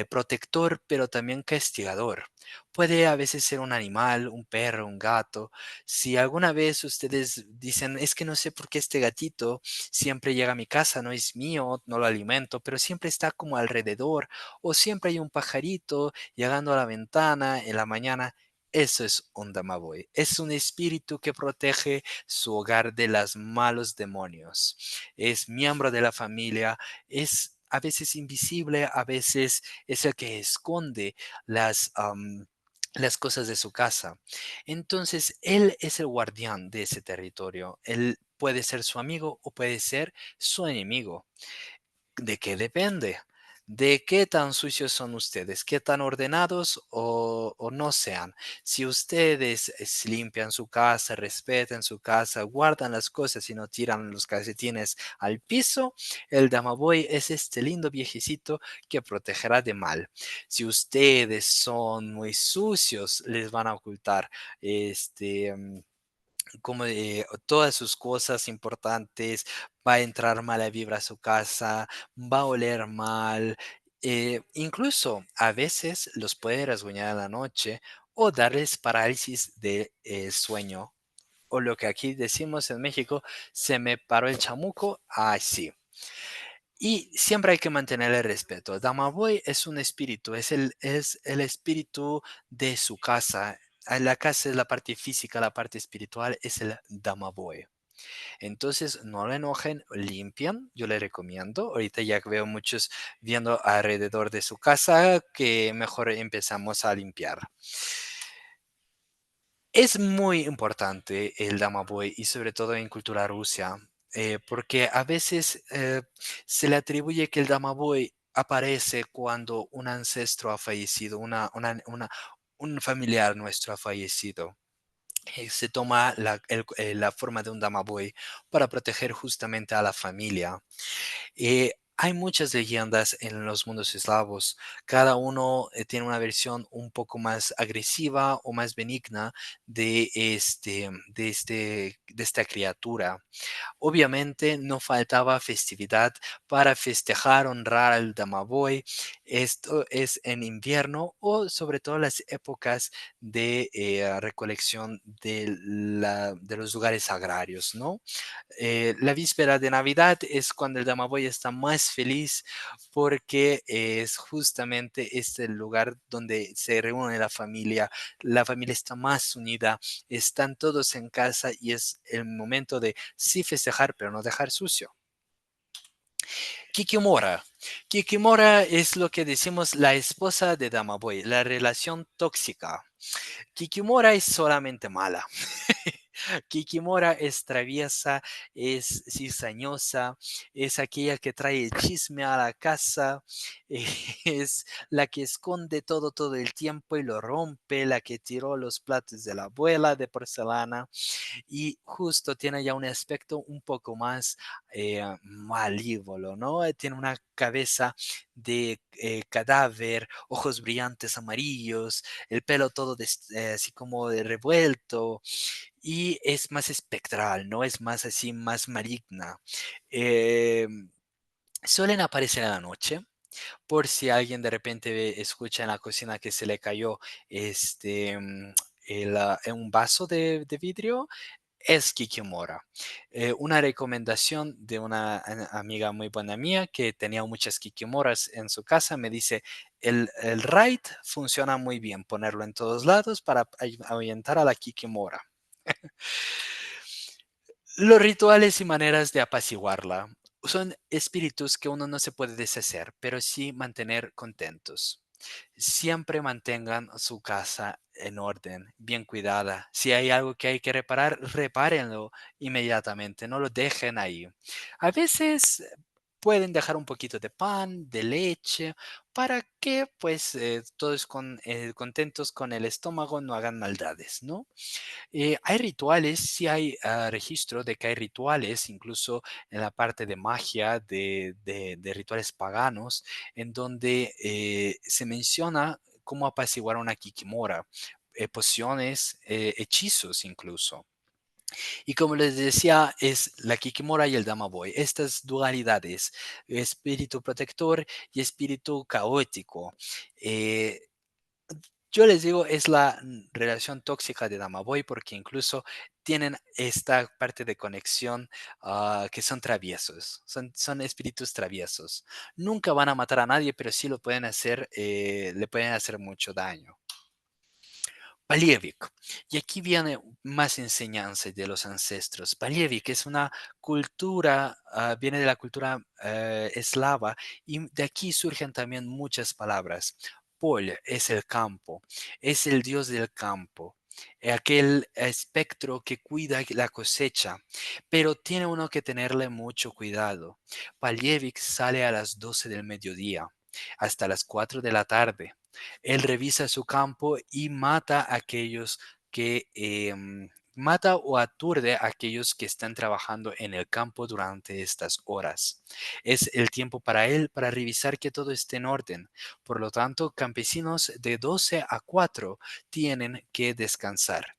protector, pero también castigador. Puede a veces ser un animal, un perro, un gato. Si alguna vez ustedes dicen, es que no sé por qué este gatito siempre llega a mi casa, no es mío, no lo alimento, pero siempre está como alrededor, o siempre hay un pajarito llegando a la ventana en la mañana. Eso es un Damaboy. Es un espíritu que protege su hogar de los malos demonios. Es miembro de la familia, es a veces invisible, a veces es el que esconde las cosas de su casa. Entonces, él es el guardián de ese territorio. Él puede ser su amigo o puede ser su enemigo. ¿De qué depende? ¿De qué tan sucios son ustedes? ¿Qué tan ordenados o no sean? Si ustedes limpian su casa, respetan su casa, guardan las cosas y no tiran los calcetines al piso, el Damaboy es este lindo viejecito que protegerá de mal. Si ustedes son muy sucios, les van a ocultar este... mm, como todas sus cosas importantes, va a entrar mala vibra a su casa, va a oler mal, incluso a veces los puede rasguñar en la noche o darles parálisis de sueño, o lo que aquí decimos en México, se me paró el chamuco, así. Y siempre hay que mantener el respeto. Damaboy es un espíritu, es el espíritu de su casa. La casa es la parte física, la parte espiritual es el Damaboy. Entonces, no lo enojen, limpian, yo le recomiendo. Ahorita ya veo muchos viendo alrededor de su casa que mejor empezamos a limpiar. Es muy importante el Damaboy y sobre todo en cultura rusa, porque a veces se le atribuye que el Damaboy aparece cuando un ancestro ha fallecido, un familiar nuestro ha fallecido. Se toma la forma de un Damaboy para proteger justamente a la familia. Hay muchas leyendas en los mundos eslavos. Cada uno tiene una versión un poco más agresiva o más benigna de esta criatura. Obviamente no faltaba festividad para festejar, honrar al Damaboy. Esto es en invierno o sobre todo las épocas de recolección de los lugares agrarios, ¿no? La víspera de Navidad es cuando el Damaboy está más feliz porque es justamente este el lugar donde se reúne la familia está más unida, están todos en casa y es el momento de sí festejar, pero no dejar sucio. Kikimora. Kikimora es lo que decimos la esposa de Damaboy, la relación tóxica. Kikimora es solamente mala. Kikimora es traviesa, es cizañosa, es aquella que trae el chisme a la casa, es la que esconde todo el tiempo y lo rompe, la que tiró los platos de la abuela de porcelana y justo tiene ya un aspecto un poco más malívolo, ¿no? Tiene una cabeza de cadáver, ojos brillantes amarillos, el pelo todo así como de revuelto y es más espectral, ¿no? Es más así, más maligna. Eh, Suelen aparecer en la noche, por si alguien de repente escucha en la cocina que se le cayó un vaso de vidrio, es Kikimora. Una recomendación de una amiga muy buena mía que tenía muchas Kikimoras en su casa me dice, el raid funciona muy bien, ponerlo en todos lados para ahuyentar a la Kikimora. Los rituales y maneras de apaciguarla son espíritus que uno no se puede deshacer, pero sí mantener contentos. Siempre mantengan su casa en orden, bien cuidada. Si hay algo que hay que reparar, repárenlo inmediatamente, no lo dejen ahí. A veces pueden dejar un poquito de pan, de leche, para que pues todos contentos con el estómago no hagan maldades, ¿no? Hay rituales, sí hay registro de que hay rituales, incluso en la parte de magia, de rituales paganos, en donde se menciona cómo apaciguar a una kikimora, pociones, hechizos incluso. Y como les decía, es la kikimora y el damaboy, estas dualidades, espíritu protector y espíritu caótico. eh, yo les digo, es la relación tóxica de Damaboy porque incluso tienen esta parte de conexión que son traviesos, son espíritus traviesos. Nunca van a matar a nadie, pero sí lo pueden hacer, le pueden hacer mucho daño. Palievik. Y aquí viene más enseñanza de los ancestros. Palievik es una cultura, viene de la cultura eslava y de aquí surgen también muchas palabras. Pol es el campo, es el dios del campo, aquel espectro que cuida la cosecha, pero tiene uno que tenerle mucho cuidado. Palievik sale a las 12 del mediodía hasta las 4 de la tarde. Él revisa su campo y mata a aquellos que mata o aturde a aquellos que están trabajando en el campo durante estas horas. Es el tiempo para él para revisar que todo esté en orden. Por lo tanto, campesinos de 12 a 4 tienen que descansar.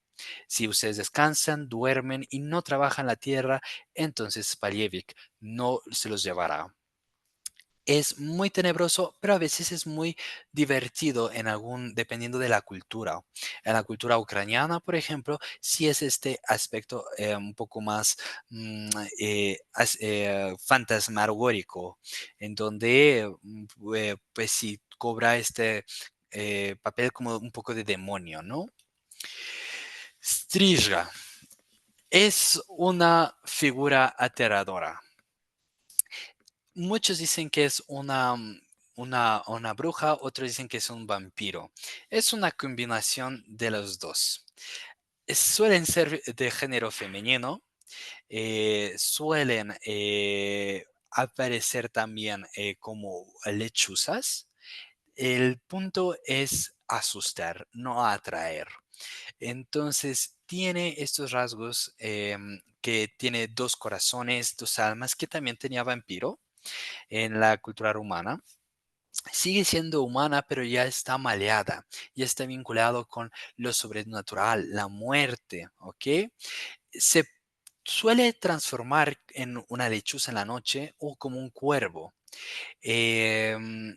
Si ustedes descansan, duermen y no trabajan la tierra, entonces Palievik no se los llevará. Es muy tenebroso, pero a veces es muy divertido dependiendo de la cultura. En la cultura ucraniana, por ejemplo, sí es este aspecto un poco más fantasmagórico, en donde pues sí cobra este papel como un poco de demonio, ¿no? Strizha es una figura aterradora. Muchos dicen que es una bruja, otros dicen que es un vampiro. Es una combinación de los dos. Suelen ser de género femenino, suelen aparecer también como lechuzas. El punto es asustar, no atraer. Entonces, tiene estos rasgos que tiene dos corazones, dos almas, que también tenía vampiro en la cultura rumana. Sigue siendo humana, pero ya está maleada, ya está vinculado con lo sobrenatural, la muerte, ¿ok? Se suele transformar en una lechuza en la noche o como un cuervo. Em,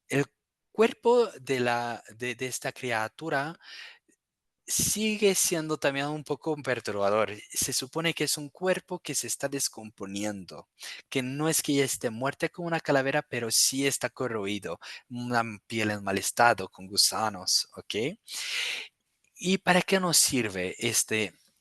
el cuerpo de esta criatura sigue siendo también un poco perturbador. Se supone que es un cuerpo que se está descomponiendo, que no es que ya esté muerta como una calavera, pero sí está corroído, una piel en mal estado, con gusanos, ¿ok? ¿Y para qué nos sirve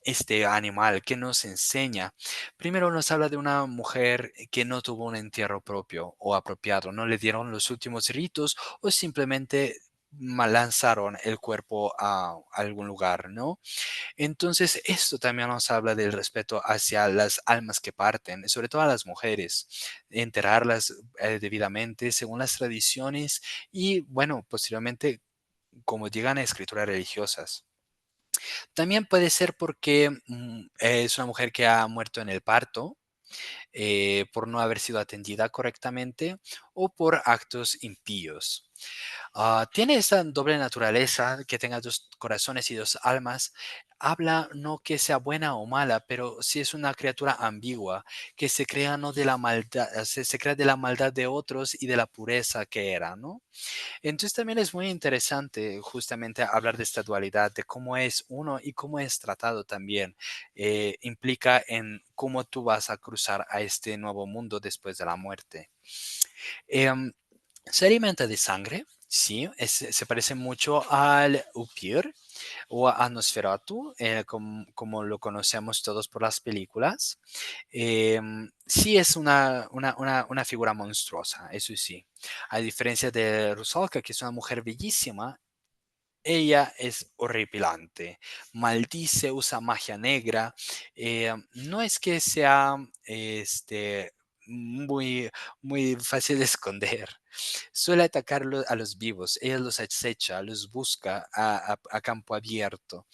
este animal que nos enseña. Primero nos habla de una mujer que no tuvo un entierro propio o apropiado, no le dieron los últimos ritos o simplemente lanzaron el cuerpo a algún lugar, ¿no? Entonces, esto también nos habla del respeto hacia las almas que parten, sobre todo a las mujeres, enterrarlas debidamente según las tradiciones y, bueno, posteriormente, como llegan a escrituras religiosas. También puede ser porque es una mujer que ha muerto en el parto, por no haber sido atendida correctamente o por actos impíos. Tiene esa doble naturaleza, que tenga dos corazones y dos almas. Habla no que sea buena o mala, pero sí es una criatura ambigua, que se crea no de la maldad, se crea de la maldad de otros y de la pureza que era, ¿no? Entonces también es muy interesante justamente hablar de esta dualidad, de cómo es uno y cómo es tratado también. Implica en cómo tú vas a cruzar a este nuevo mundo después de la muerte. Em, Se alimenta de sangre, sí, se parece mucho al Upir o a Nosferatu, como lo conocemos todos por las películas. Sí es una figura monstruosa, eso sí. A diferencia de Rusalka, que es una mujer bellísima, ella es horripilante, maldice, usa magia negra. No es que sea muy, muy fácil de esconder. Suele atacar a los vivos, ella los acecha, los busca a campo abierto.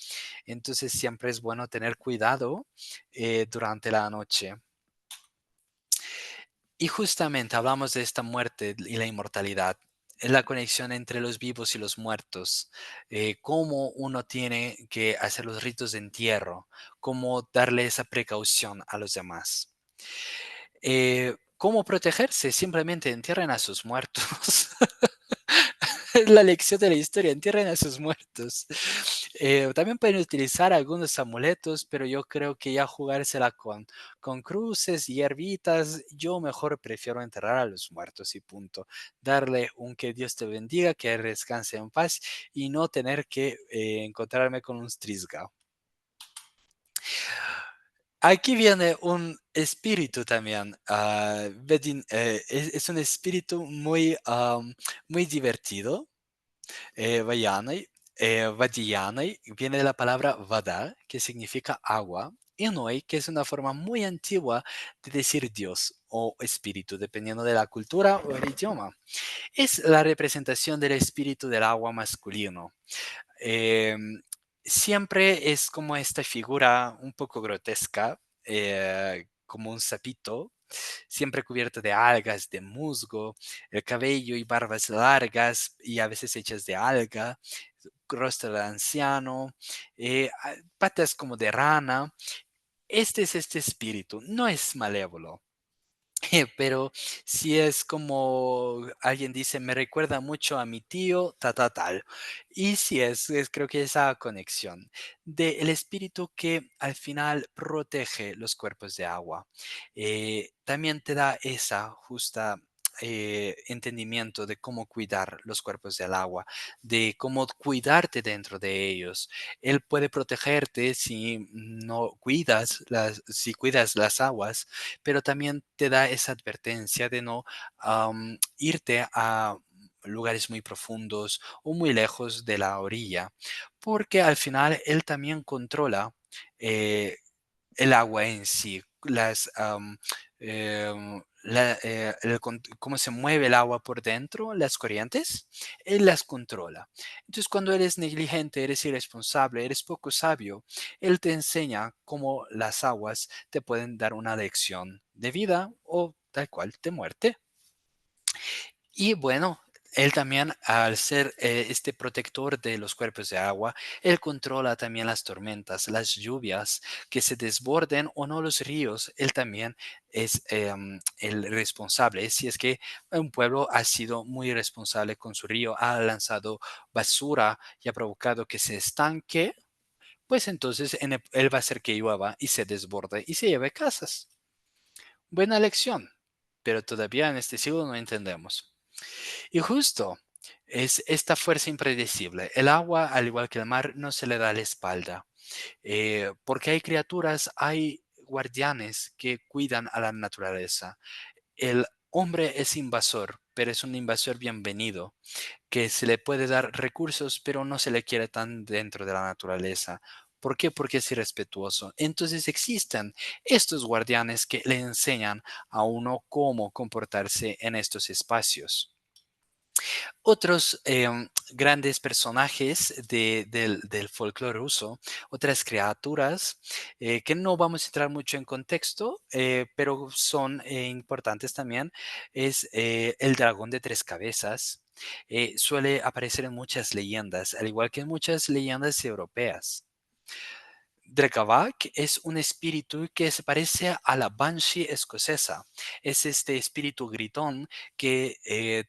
Entonces siempre es bueno tener cuidado durante la noche. Y justamente hablamos de esta muerte y la inmortalidad, la conexión entre los vivos y los muertos, cómo uno tiene que hacer los ritos de entierro, cómo darle esa precaución a los demás. ¿Cómo protegerse? Simplemente entierren a sus muertos. Es la lección de la historia, entierren a sus muertos. También pueden utilizar algunos amuletos, pero yo creo que ya jugársela con cruces y hierbitas, yo mejor prefiero enterrar a los muertos y punto. Darle un que Dios te bendiga, que descanse en paz y no tener que encontrarme con un Strisga. Aquí viene un espíritu también. Es un espíritu muy divertido. Vayanai, Vadiyanai viene de la palabra vada, que significa agua, y noi, que es una forma muy antigua de decir Dios o espíritu, dependiendo de la cultura o el idioma. Es la representación del espíritu del agua masculino. Em, Siempre es como esta figura un poco grotesca, como un sapito, siempre cubierto de algas, de musgo, el cabello y barbas largas y a veces hechas de alga, rostro de anciano, patas como de rana. Este es este espíritu, no es malévolo. Pero si es como alguien dice, me recuerda mucho a mi tío, tal. Y si creo que esa conexión del espíritu que al final protege los cuerpos de agua. También te da esa justa entendimiento de cómo cuidar los cuerpos del agua, de cómo cuidarte dentro de ellos. Él puede protegerte si no cuidas si cuidas las aguas, pero también te da esa advertencia de no irte a lugares muy profundos o muy lejos de la orilla, porque al final él también controla eh, el agua en sí, cómo se mueve el agua por dentro, las corrientes, él las controla. Entonces, cuando eres negligente, eres irresponsable, eres poco sabio, él te enseña cómo las aguas te pueden dar una lección de vida o tal cual de muerte. Y bueno, él también, al ser este protector de los cuerpos de agua, él controla también las tormentas, las lluvias, que se desborden o no los ríos. Él también es el responsable. Si es que un pueblo ha sido muy irresponsable con su río, ha lanzado basura y ha provocado que se estanque, pues entonces él va a hacer que llueva y se desborde y se lleve casas. Buena lección, pero todavía en este siglo no entendemos. Y justo. Es esta fuerza impredecible. El agua, al igual que el mar, no se le da la espalda. Porque hay criaturas, hay guardianes que cuidan a la naturaleza. El hombre es invasor, pero es un invasor bienvenido, que se le puede dar recursos, pero no se le quiere tan dentro de la naturaleza. ¿Por qué? Porque es irrespetuoso. Entonces existen estos guardianes que le enseñan a uno cómo comportarse en estos espacios. Otros grandes personajes del folclore ruso, otras criaturas que no vamos a entrar mucho en contexto, pero son importantes también, es el dragón de tres cabezas. Suele aparecer en muchas leyendas, al igual que en muchas leyendas europeas. Drekavac es un espíritu que se parece a la Banshee escocesa. Es este espíritu gritón que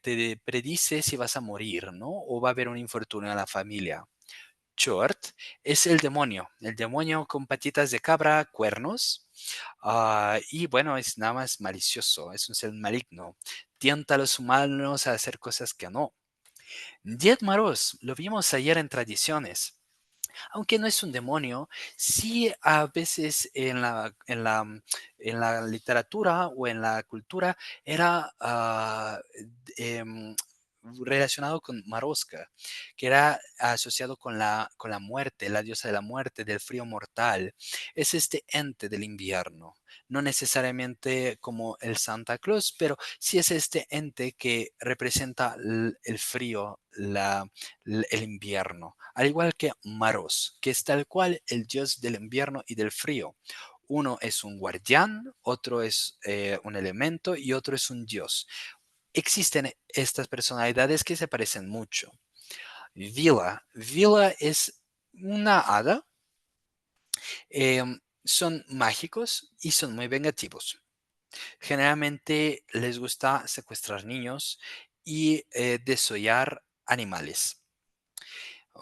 te predice si vas a morir, ¿no? O va a haber un infortunio en la familia. Chort es el demonio con patitas de cabra, cuernos, y bueno, es nada más malicioso, es un ser maligno. Tienta a los humanos a hacer cosas que no. Diez Maros, lo vimos ayer en Tradiciones. Aunque no es un demonio, sí a veces en la literatura o en la cultura era em, relacionado con Maroska, que era asociado con la muerte, la diosa de la muerte, del frío mortal. Es este ente del invierno, no necesariamente como el Santa Claus, pero sí es este ente que representa el frío, el invierno, al igual que Maros, que es tal cual el dios del invierno y del frío. Uno es un guardián, otro es un elemento y otro es un dios. Existen estas personalidades que se parecen mucho. Vila es una hada, son mágicos y son muy vengativos. Generalmente les gusta secuestrar niños y desollar animales.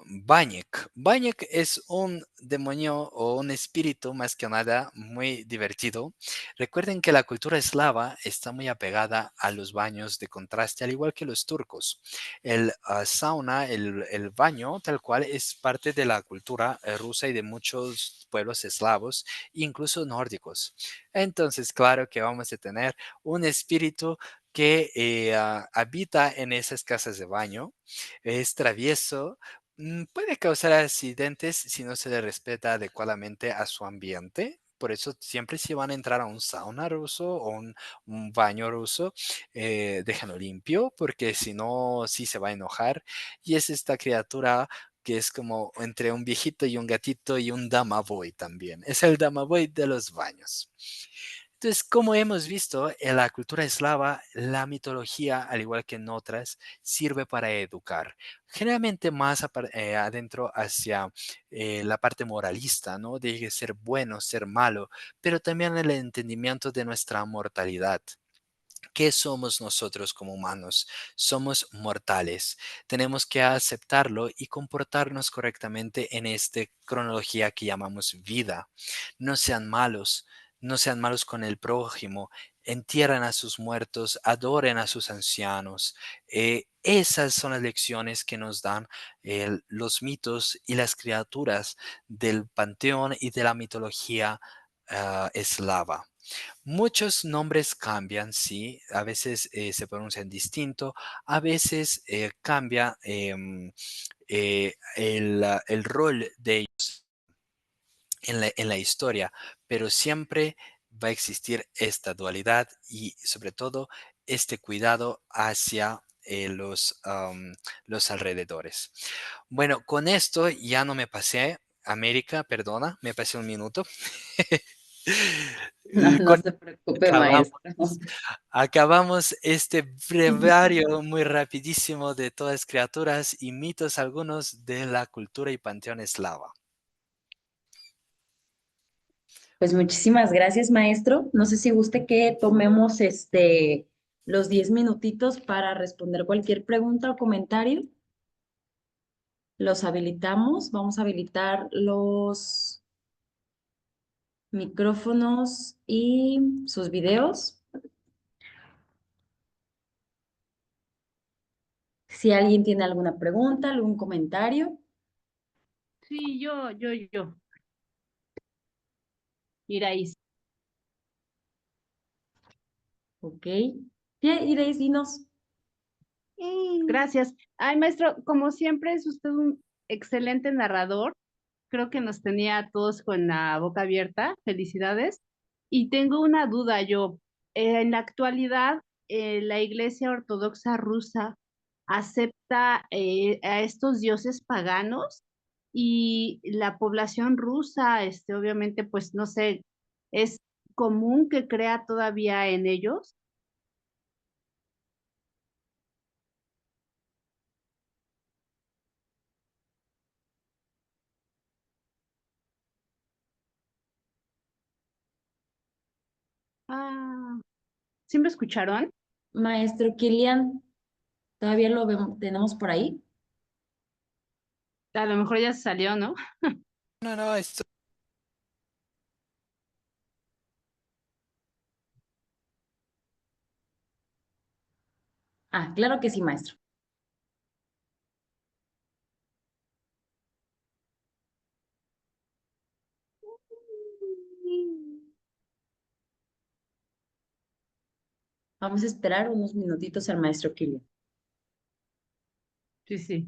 Bañek. Bañek es un demonio o un espíritu más que nada muy divertido. Recuerden que la cultura eslava está muy apegada a los baños de contraste, al igual que los turcos. El sauna, el baño, tal cual, es parte de la cultura rusa y de muchos pueblos eslavos, incluso nórdicos. Entonces, claro que vamos a tener un espíritu que habita en esas casas de baño, es travieso, puede causar accidentes si no se le respeta adecuadamente a su ambiente. Por eso siempre si van a entrar a un sauna ruso o un baño ruso, déjenlo limpio, porque si no, sí se va a enojar. Y es esta criatura que es como entre un viejito y un gatito y un damaboy también. Es el damaboy de los baños. Entonces, como hemos visto, en la cultura eslava, la mitología, al igual que en otras, sirve para educar. Generalmente más adentro hacia la parte moralista, ¿no? De ser bueno, ser malo, pero también el entendimiento de nuestra mortalidad. ¿Qué somos nosotros como humanos? Somos mortales. Tenemos que aceptarlo y comportarnos correctamente en esta cronología que llamamos vida. No sean malos, no sean malos con el prójimo, entierren a sus muertos, adoren a sus ancianos. Esas son las lecciones que nos dan los mitos y las criaturas del panteón y de la mitología eslava. Muchos nombres cambian, sí, a veces se pronuncian distinto, a veces cambia el rol de ellos en la historia, pero siempre va a existir esta dualidad y sobre todo este cuidado hacia los alrededores. Bueno, con esto ya no me pasé, América, perdona, me pasé un minuto. No, no Con se preocupe, acabamos maestro. Acabamos este brevario muy rapidísimo de todas criaturas y mitos algunos de la cultura y panteón eslava. Pues muchísimas gracias, maestro. No sé si guste que tomemos los 10 minutitos para responder cualquier pregunta o comentario. Los habilitamos. Vamos a habilitar los micrófonos y sus videos. Si alguien tiene alguna pregunta, algún comentario, Sí, yo. Iraís. ok. Bien, Iris, dinos. Gracias. Ay, maestro, como siempre es usted un excelente narrador. Creo que nos tenía a todos con la boca abierta. Felicidades. Y tengo una duda yo. En la actualidad, la Iglesia Ortodoxa rusa acepta a estos dioses paganos y la población rusa, obviamente, pues no sé, es común que crea todavía en ellos. Ah, ¿sí me escucharon? Maestro Kilian, ¿todavía lo vemos, tenemos por ahí? A lo mejor ya se salió, ¿no? No, no, esto. Ah, claro que sí, maestro. Vamos a esperar unos minutitos al maestro Kilian. Sí, sí.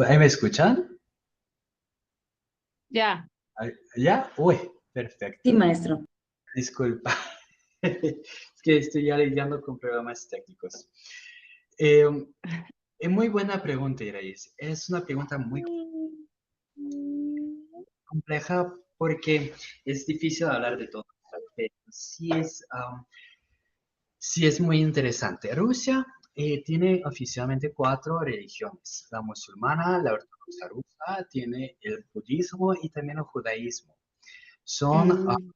¿Ahí me escuchan? Ya. ¿Ya? Uy, Sí, perfecto. maestro. Disculpa. Es que estoy ya lidiando con problemas técnicos. Eh, muy buena pregunta, Iraís. Es una pregunta muy compleja porque es difícil hablar de todo. Pero sí es muy interesante. Rusia tiene oficialmente cuatro religiones. La musulmana, la ortodoxa rusa, tiene el budismo y también el judaísmo. Son Mm,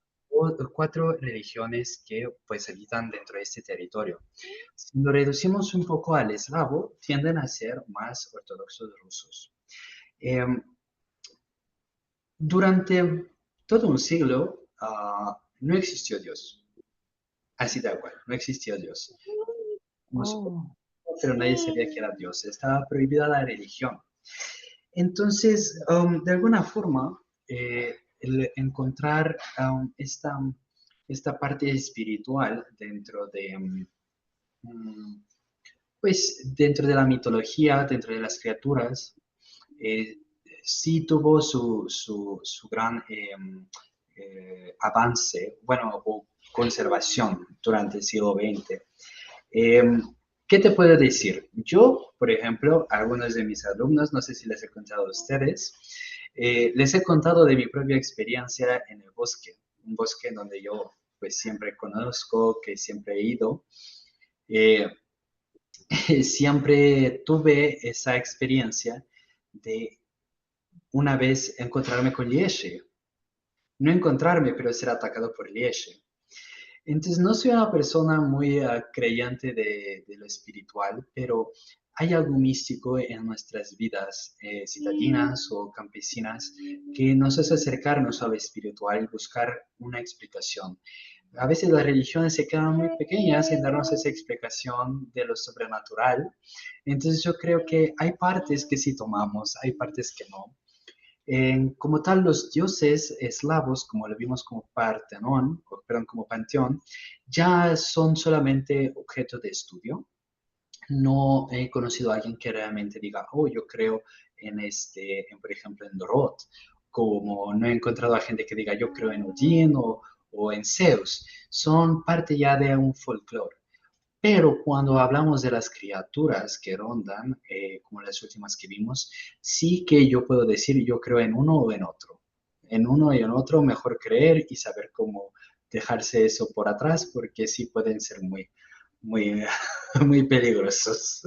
cuatro religiones que pues habitan dentro de este territorio. Si lo reducimos un poco al eslavo, tienden a ser más ortodoxos rusos. Em, durante todo un siglo no existió Dios, así de cual, no existió Dios. No se- oh. Pero nadie sabía que era Dios, estaba prohibida la religión. Entonces, de alguna forma, el encontrar esta parte espiritual dentro de, pues, dentro de la mitología, dentro de las criaturas, eh, sí tuvo su gran avance, bueno, o conservación durante el siglo XX. Eh, ¿Qué te puedo decir? Yo, por ejemplo, a algunos de mis alumnos, no sé si les he contado a ustedes, les he contado de mi propia experiencia en el bosque, un bosque donde yo pues siempre conozco, que siempre he ido. Eh, siempre tuve esa experiencia de una vez encontrarme con Lieshe. No encontrarme, pero ser atacado por Lieshe. Entonces, no soy una persona muy creyente de lo espiritual, pero hay algo místico en nuestras vidas citadinas o campesinas que nos hace acercarnos a lo espiritual y buscar una explicación. A veces las religiones se quedan muy pequeñas en darnos esa explicación de lo sobrenatural. Entonces yo creo que hay partes que sí tomamos, hay partes que no. Como tal, los dioses eslavos, como lo vimos como Partenón, perdón, como panteón, ya son solamente objeto de estudio. No he conocido a alguien que realmente diga, oh, yo creo por ejemplo, en Dorot, como no he encontrado a gente que diga, yo creo en Odín o en Zeus. Son parte ya de un folclore. Pero cuando hablamos de las criaturas que rondan, como las últimas que vimos, sí que yo puedo decir yo creo en uno o en otro. En uno y en otro mejor creer y saber cómo dejarse eso por atrás porque sí pueden ser muy, muy peligrosos.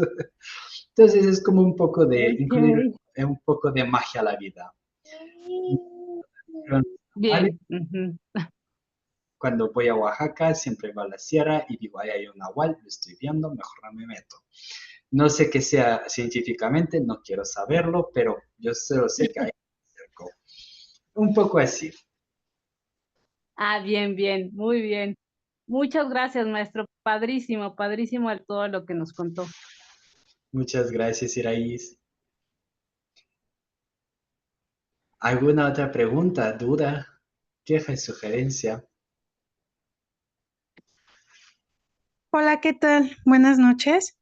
Entonces es como un poco de incluir Ok. un poco de magia a la vida. Bien. Ujú. cuando voy a Oaxaca, siempre voy a la sierra y digo, ahí hay un nahual, lo estoy viendo, mejor no me meto. No sé qué sea científicamente, no quiero saberlo, pero yo solo sé que hay cerco. Un poco así. Ah, bien, bien, muy bien. Muchas gracias, maestro. Padrísimo, padrísimo el todo lo que nos contó. Muchas gracias, Iraís. ¿Alguna otra pregunta, duda, queja, sugerencia? Hola, ¿qué tal? Buenas noches.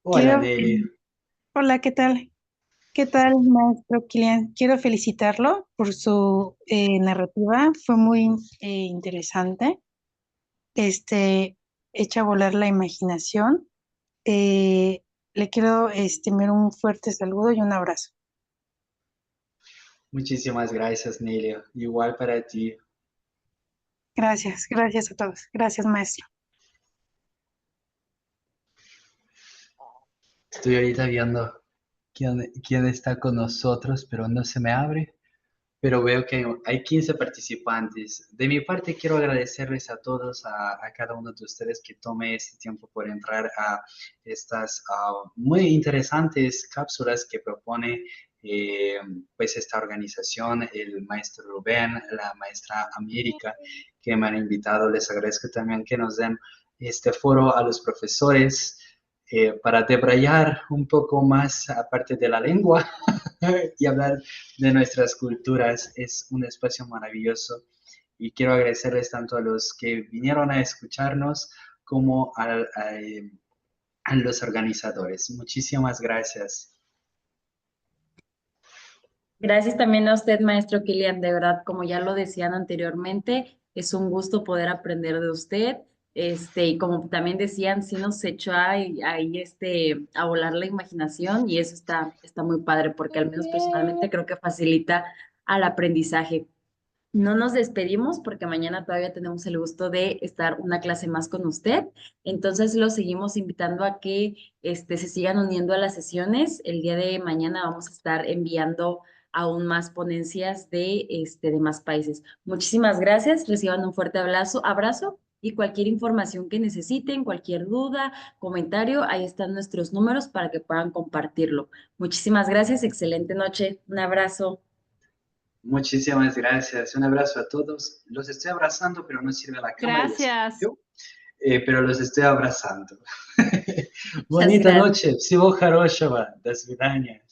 Hola, Quiero, Nelly. hola, ¿qué tal? ¿Qué tal, maestro Kilian? Quiero felicitarlo por su narrativa. Fue muy interesante. Este, echa a volar la imaginación. Eh, Le quiero enviar un fuerte saludo y un abrazo. Muchísimas gracias, Nelly. Igual para ti. Gracias, gracias a todos. Gracias, maestro. Estoy ahorita viendo quién está con nosotros, pero no se me abre. Pero veo que hay 15 participantes. De mi parte, quiero agradecerles a todos, a cada uno de ustedes que tome este tiempo por entrar a estas muy interesantes cápsulas que propone eh, pues esta organización, el maestro Rubén, la maestra América, que me han invitado. Les agradezco también que nos den este foro a los profesores para debrayar un poco más aparte de la lengua y hablar de nuestras culturas. Es un espacio maravilloso y quiero agradecerles tanto a los que vinieron a escucharnos como a los organizadores. Muchísimas gracias. Gracias también a usted, maestro Kilian. De verdad, como ya lo decían anteriormente, es un gusto poder aprender de usted. Y como también decían, sí nos echó ahí a volar la imaginación y eso está muy padre porque al menos personalmente creo que facilita al aprendizaje. No nos despedimos porque mañana todavía tenemos el gusto de estar una clase más con usted. Entonces los seguimos invitando a que se sigan uniendo a las sesiones. El día de mañana vamos a estar enviando aún más ponencias de más países. Muchísimas gracias. Reciban un fuerte abrazo y cualquier información que necesiten, cualquier duda, comentario, ahí están nuestros números para que puedan compartirlo. Muchísimas gracias. Excelente noche. Un abrazo. Muchísimas gracias. Un abrazo a todos. Los estoy abrazando, pero no sirve la cámara, ya se Gracias. yo, pero los estoy abrazando. Muchas Bonita gracias. noche. Всего хорошего. До свидания.